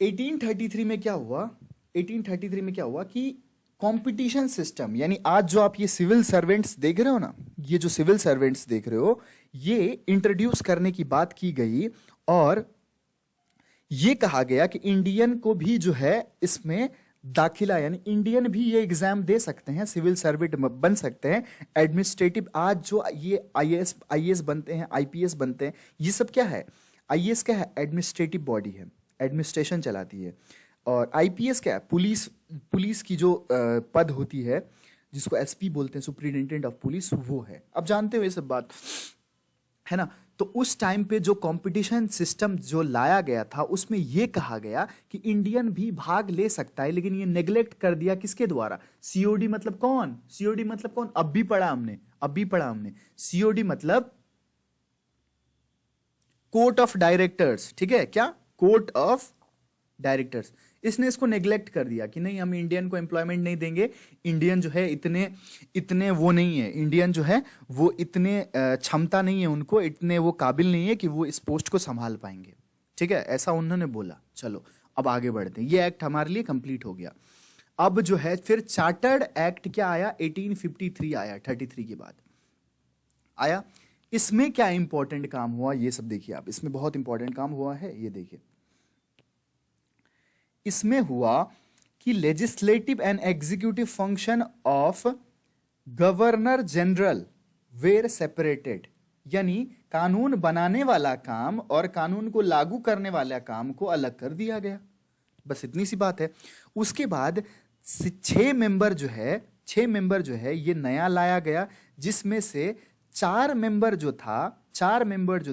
1833 में क्या हुआ, 1833 में क्या हुआ कि कंपटीशन सिस्टम, यानी आज जो आप ये सिविल सर्वेंट्स देख रहे हो ना, ये जो सिविल सर्वेंट्स देख रहे हो, ये इंट्रोड्यूस करने की बात की गई और ये कहा गया कि इंडियन को भी जो है इसमें दाखिला, यानी इंडियन भी ये एग्जाम दे सकते हैं, सिविल सर्वेंट बन सकते हैं। एडमिनिस्ट्रेटिव आज जो ये आईएएस बनते हैं, आईपीएस बनते हैं, ये सब क्या है? आईएएस क्या है? एडमिनिस्ट्रेटिव बॉडी है, एडमिनिस्ट्रेशन चलाती है। और आईपीएस क्या है? पुलिस की जो पद होती है, जिसको एसपी बोलते हैं, सुप्रिंटेंडेंट ऑफ पुलिस, वो है। अब जानते हो ये सब बात, है ना? तो उस टाइम पे जो कंपटीशन सिस्टम जो लाया गया था, उसमें ये कहा गया कि इंडियन भी भाग ले सकता है, लेकिन ये नेग्लेक्ट कर दिया किसके द्वारा? सीओडी मतलब कौन? सीओडी मतलब कौन? अब भी पढ़ा हमने। सीओडी मतलब कोर्ट ऑफ डायरेक्टर्स। ठीक है, क्या? Court of directors. इसने इसको नेग्लेक्ट कर दिया कि नहीं, हम इंडियन को एम्प्लॉयमेंट नहीं देंगे, इंडियन जो है इतने वो नहीं है, इंडियन जो है वो इतने क्षमता नहीं है उनको, इतने वो काबिल नहीं है कि वो इस पोस्ट को संभाल पाएंगे। ठीक है, ऐसा उन्होंने बोला। चलो अब आगे बढ़ते हैं, ये एक्ट हमारे लिए कंप्लीट हो गया। अब जो है फिर चार्टर्ड एक्ट क्या आया? 1853 आया, 33 के बाद आया। इसमें क्या इंपॉर्टेंट काम हुआ, ये सब देखिए आप। इसमें बहुत इंपॉर्टेंट काम हुआ है, ये देखिए। इसमें हुआ कि legislative and executive function of governor general were separated, यानी कानून बनाने वाला काम और कानून को लागू करने वाला काम को अलग कर दिया गया। बस इतनी सी बात है। उसके बाद 6 मेंबर जो है ये नया लाया गया, जिसमें से 4 मेंबर जो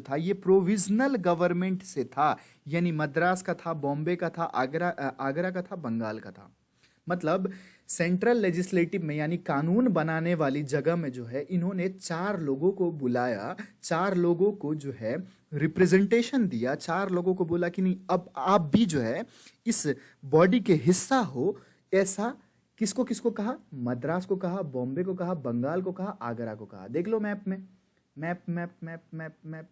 था ये प्रोविजनल गवर्नमेंट से था, यानी मद्रास का था, बॉम्बे का था, आगरा का था, बंगाल का था। मतलब सेंट्रल लेजिस्लेटिव में, यानी कानून बनाने वाली जगह में जो है इन्होंने 4 लोगों को बुलाया, 4 लोगों को जो है रिप्रेजेंटेशन दिया, 4 लोगों को बोला कि नहीं, अब आप भी जो है इस बॉडी के हिस्सा हो। ऐसा किसको किसको कहा? मद्रास को कहा, बॉम्बे को कहा, बंगाल को कहा, आगरा को कहा। देख लो मैप में, मैप।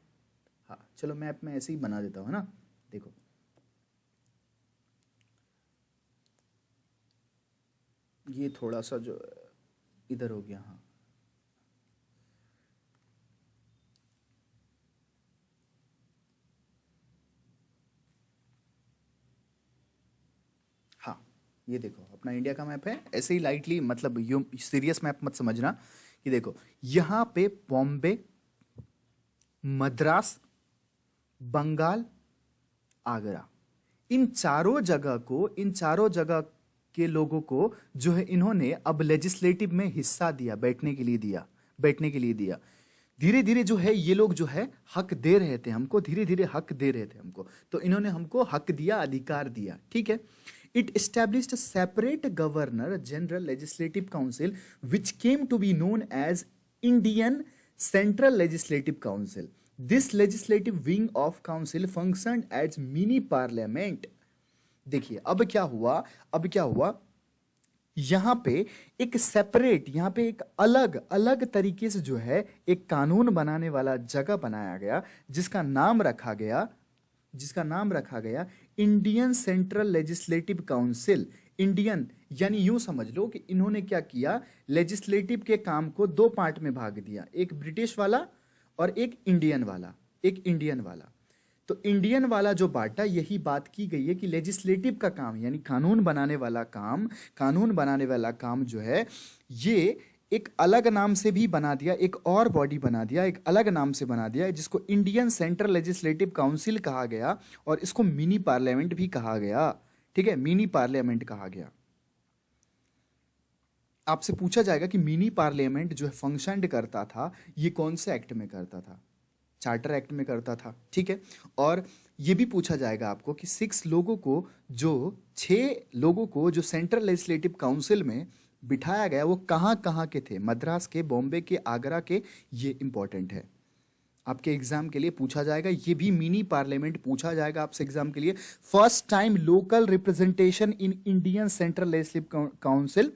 हाँ चलो, मैप में ऐसे ही बना देता हूँ, है ना? देखो ये थोड़ा सा जो इधर हो गया। हाँ, ये देखो अपना इंडिया का मैप है। ऐसे ही लाइटली, मतलब यू सीरियस मैप मत समझना, कि देखो यहाँ पे बॉम्बे, मद्रास, बंगाल, आगरा, इन चारों जगह के लोगों को जो है इन्होंने अब लेजिस्लेटिव में हिस्सा दिया, बैठने के लिए दिया। धीरे धीरे जो है ये लोग जो है हक दे रहे थे हमको, तो इन्होंने हमको हक दिया, अधिकार दिया। ठीक है। It established a separate governor general legislative council which came to be known as Indian Central Legislative Council. This legislative wing of council functioned as mini parliament. देखिए अब क्या हुआ यहाँ पे एक सेपरेट, यहाँ पे एक अलग अलग तरीके से जो है एक कानून बनाने वाला जगह बनाया गया, जिसका नाम रखा गया Indian central legislative council. Indian यानी यूं समझ लो कि इन्होंने क्या किया, लेजिस्लेटिव के काम को दो पार्ट में भाग दिया, एक ब्रिटिश वाला और एक इंडियन वाला, एक इंडियन वाला। तो इंडियन वाला जो बांटा, यही बात की गई है कि लेजिस्लेटिव का काम यानी कानून बनाने वाला काम जो है ये एक अलग नाम से भी बना दिया, एक और बॉडी बना दिया, एक अलग नाम से बना दिया, जिसको इंडियन सेंट्रल लेजिस्लेटिव काउंसिल कहा गया और इसको मिनी पार्लियामेंट भी कहा गया। ठीक है, मिनी पार्लियामेंट कहा गया। आपसे पूछा जाएगा कि मिनी पार्लियामेंट जो है फंक्शन करता था, ये कौन से एक्ट में करता था? चार्टर एक्ट में करता था। ठीक है, और ये भी पूछा जाएगा आपको कि छह लोगों को जो सेंट्रल लेजिस्लेटिव काउंसिल में बिठाया गया वो कहाँ कहाँ के थे? मद्रास के, बॉम्बे के, आगरा के। ये इंपॉर्टेंट है, आपके एग्जाम के लिए पूछा जाएगा। ये भी मिनी पार्लियामेंट पूछा जाएगा आपसे एग्जाम के लिए। First time local representation in Indian central legislative council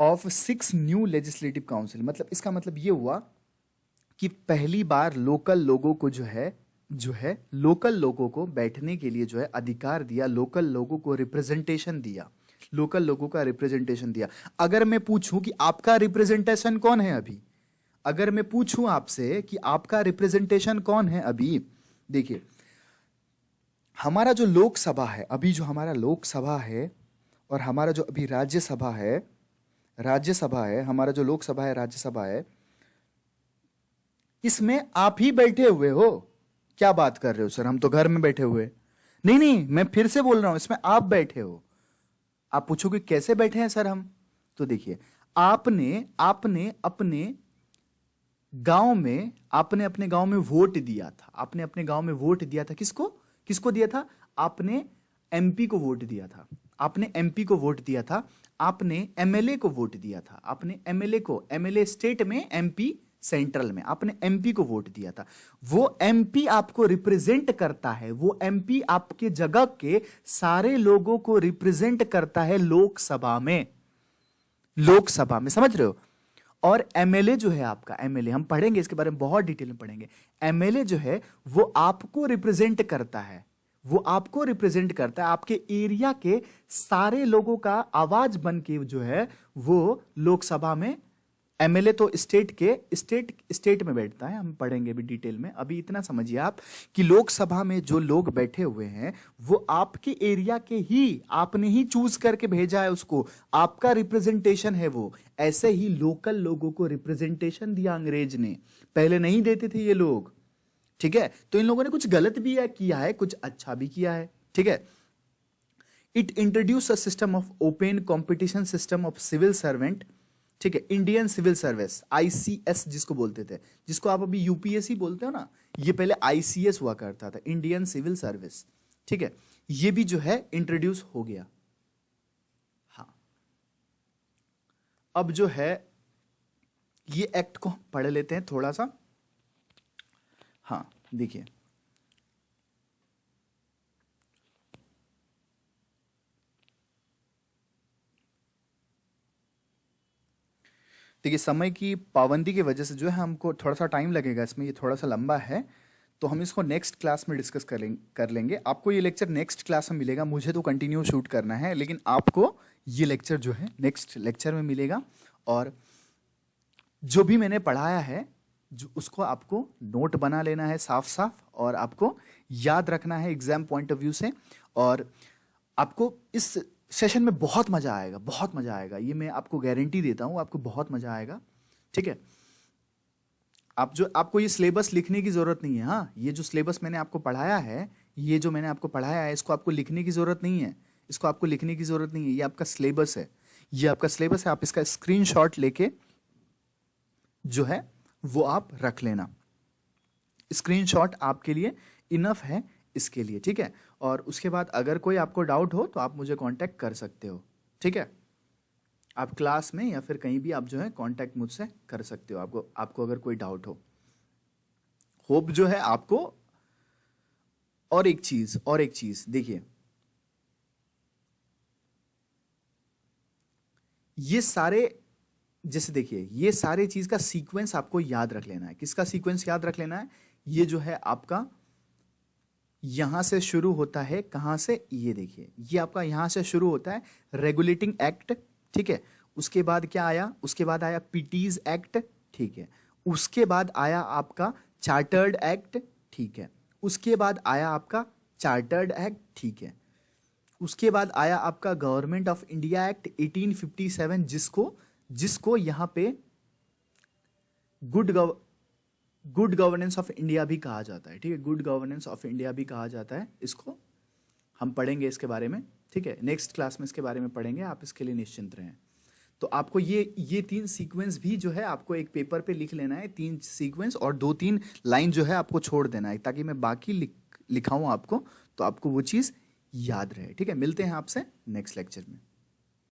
of 6 new legislative council. मतलब इसका मतलब ये हुआ कि पहली बार लोकल लोगों को लोकल लोगों को बैठने के लिए जो है अधिकार दिया, लोकल लोगों को रिप्रेजेंटेशन दिया, लोकल लोगों का रिप्रेजेंटेशन दिया। अगर मैं पूछूं कि आपका रिप्रेजेंटेशन कौन है अभी, अगर मैं पूछूं आपसे कि आपका रिप्रेजेंटेशन कौन है अभी, देखिए हमारा जो लोकसभा है अभी, जो हमारा लोकसभा है और हमारा जो अभी राज्यसभा है, हमारा जो लोकसभा है, राज्यसभा है, इसमें आप ही बैठे हुए हो। क्या बात कर रहे हो सर, हम तो घर में बैठे हुए। नहीं, मैं फिर से बोल रहा हूं, इसमें आप बैठे हो। आप पूछोगे कैसे बैठे हैं सर हम? तो देखिए, आपने अपने गांव में, आपने अपने गांव में वोट दिया था। आपने अपने गांव में वोट दिया था। किसको दिया था? आपने एमपी को वोट दिया था। आपने एमपी को वोट दिया था। आपने एमएलए को वोट दिया था। आपने एमएलए स्टेट में, एमपी सेंट्रल में, आपने एमपी को वोट दिया था। वो एमपी आपको रिप्रेजेंट करता है, वो एमपी आपके जगह के सारे लोगों को रिप्रेजेंट करता है लोकसभा में, समझ रहे हो? और एमएलए जो है आपका, एमएलए हम पढ़ेंगे इसके बारे में, बहुत डिटेल में पढ़ेंगे। एमएलए जो है वो आपको रिप्रेजेंट करता है, आपके एरिया के सारे लोगों का आवाज बन के जो है वो लोकसभा में। एमएलए तो स्टेट में बैठता है, हम पढ़ेंगे भी डिटेल में। अभी इतना समझिए आप कि लोकसभा में जो लोग बैठे हुए हैं वो आपके एरिया के ही, आपने ही चूज करके भेजा है उसको, आपका रिप्रेजेंटेशन है वो। ऐसे ही लोकल लोगों को रिप्रेजेंटेशन दिया अंग्रेज ने, पहले नहीं देते थे ये लोग। ठीक है, तो इन लोगों ने कुछ गलत भी किया है, कुछ अच्छा भी किया है। ठीक है, it introduce a system of open competition system of civil servant. ठीक है, इंडियन सिविल सर्विस, आईसीएस जिसको बोलते थे, जिसको आप अभी यूपीएससी बोलते हो ना, ये पहले आईसीएस हुआ करता था, इंडियन सिविल सर्विस। ठीक है, ये भी जो है इंट्रोड्यूस हो गया। हाँ, अब जो है ये एक्ट को पढ़ लेते हैं थोड़ा सा। हाँ देखिए, समय की पाबंदी की वजह से जो है हमको थोड़ा सा टाइम लगेगा इसमें, ये थोड़ा सा लंबा है, तो हम इसको नेक्स्ट क्लास में डिस्कस कर लेंगे। आपको ये लेक्चर नेक्स्ट क्लास में मिलेगा, मुझे तो कंटिन्यू शूट करना है, लेकिन आपको ये लेक्चर जो है नेक्स्ट लेक्चर में मिलेगा। और जो भी मैंने पढ़ाया है जो उसको आपको नोट बना लेना है साफ साफ, और आपको याद रखना है एग्जाम पॉइंट ऑफ व्यू से। और आपको इस सेशन में बहुत मजा आएगा, बहुत मजा आएगा, ये मैं आपको गारंटी देता हूं, आपको बहुत मजा आएगा। ठीक है, आपको ये सिलेबस लिखने की जरूरत नहीं है। हाँ, ये जो सिलेबस मैंने आपको पढ़ाया है, इसको आपको लिखने की जरूरत नहीं है, ये आपका सिलेबस है, आप इसका स्क्रीनशॉट लेके जो है वो आप रख लेना। स्क्रीनशॉट आपके लिए इनफ है इसके लिए। ठीक है, और उसके बाद अगर कोई आपको डाउट हो तो आप मुझे कांटेक्ट कर सकते हो। ठीक है, आप क्लास में या फिर कहीं भी आप जो है कांटेक्ट मुझसे कर सकते हो, आपको अगर कोई डाउट हो। होप जो है आपको, और एक चीज देखिए, ये सारे, जैसे देखिए, ये सारे चीज का सीक्वेंस आपको याद रख लेना है। किसका सीक्वेंस याद रख लेना है? ये जो है आपका यहां से शुरू होता है, कहां से? ये देखिए, ये आपका यहां से शुरू होता है रेगुलेटिंग एक्ट, ठीक है। उसके बाद क्या आया? उसके बाद आया पीटीज एक्ट, ठीक है। उसके बाद आया आपका चार्टर्ड एक्ट, ठीक है। उसके बाद आया आपका चार्टर्ड एक्ट, ठीक है। उसके बाद आया आपका गवर्नमेंट ऑफ इंडिया एक्ट 1857, जिसको यहां पे गुड गवर्नेंस ऑफ इंडिया भी कहा जाता है, ठीक है। गुड गवर्नेंस ऑफ इंडिया भी कहा जाता है इसको। हम पढ़ेंगे इसके बारे में, ठीक है। नेक्स्ट क्लास में इसके बारे में पढ़ेंगे, आप इसके लिए निश्चिंत रहें। तो आपको ये 3 सीक्वेंस भी जो है आपको एक पेपर पे लिख लेना है, 3 सीक्वेंस, और 2-3 लाइन जो है आपको छोड़ देना है, ताकि मैं बाकी लिखाऊं आपको, तो आपको वो चीज़ याद रहे, ठीक है। मिलते हैं आपसे नेक्स्ट लेक्चर में।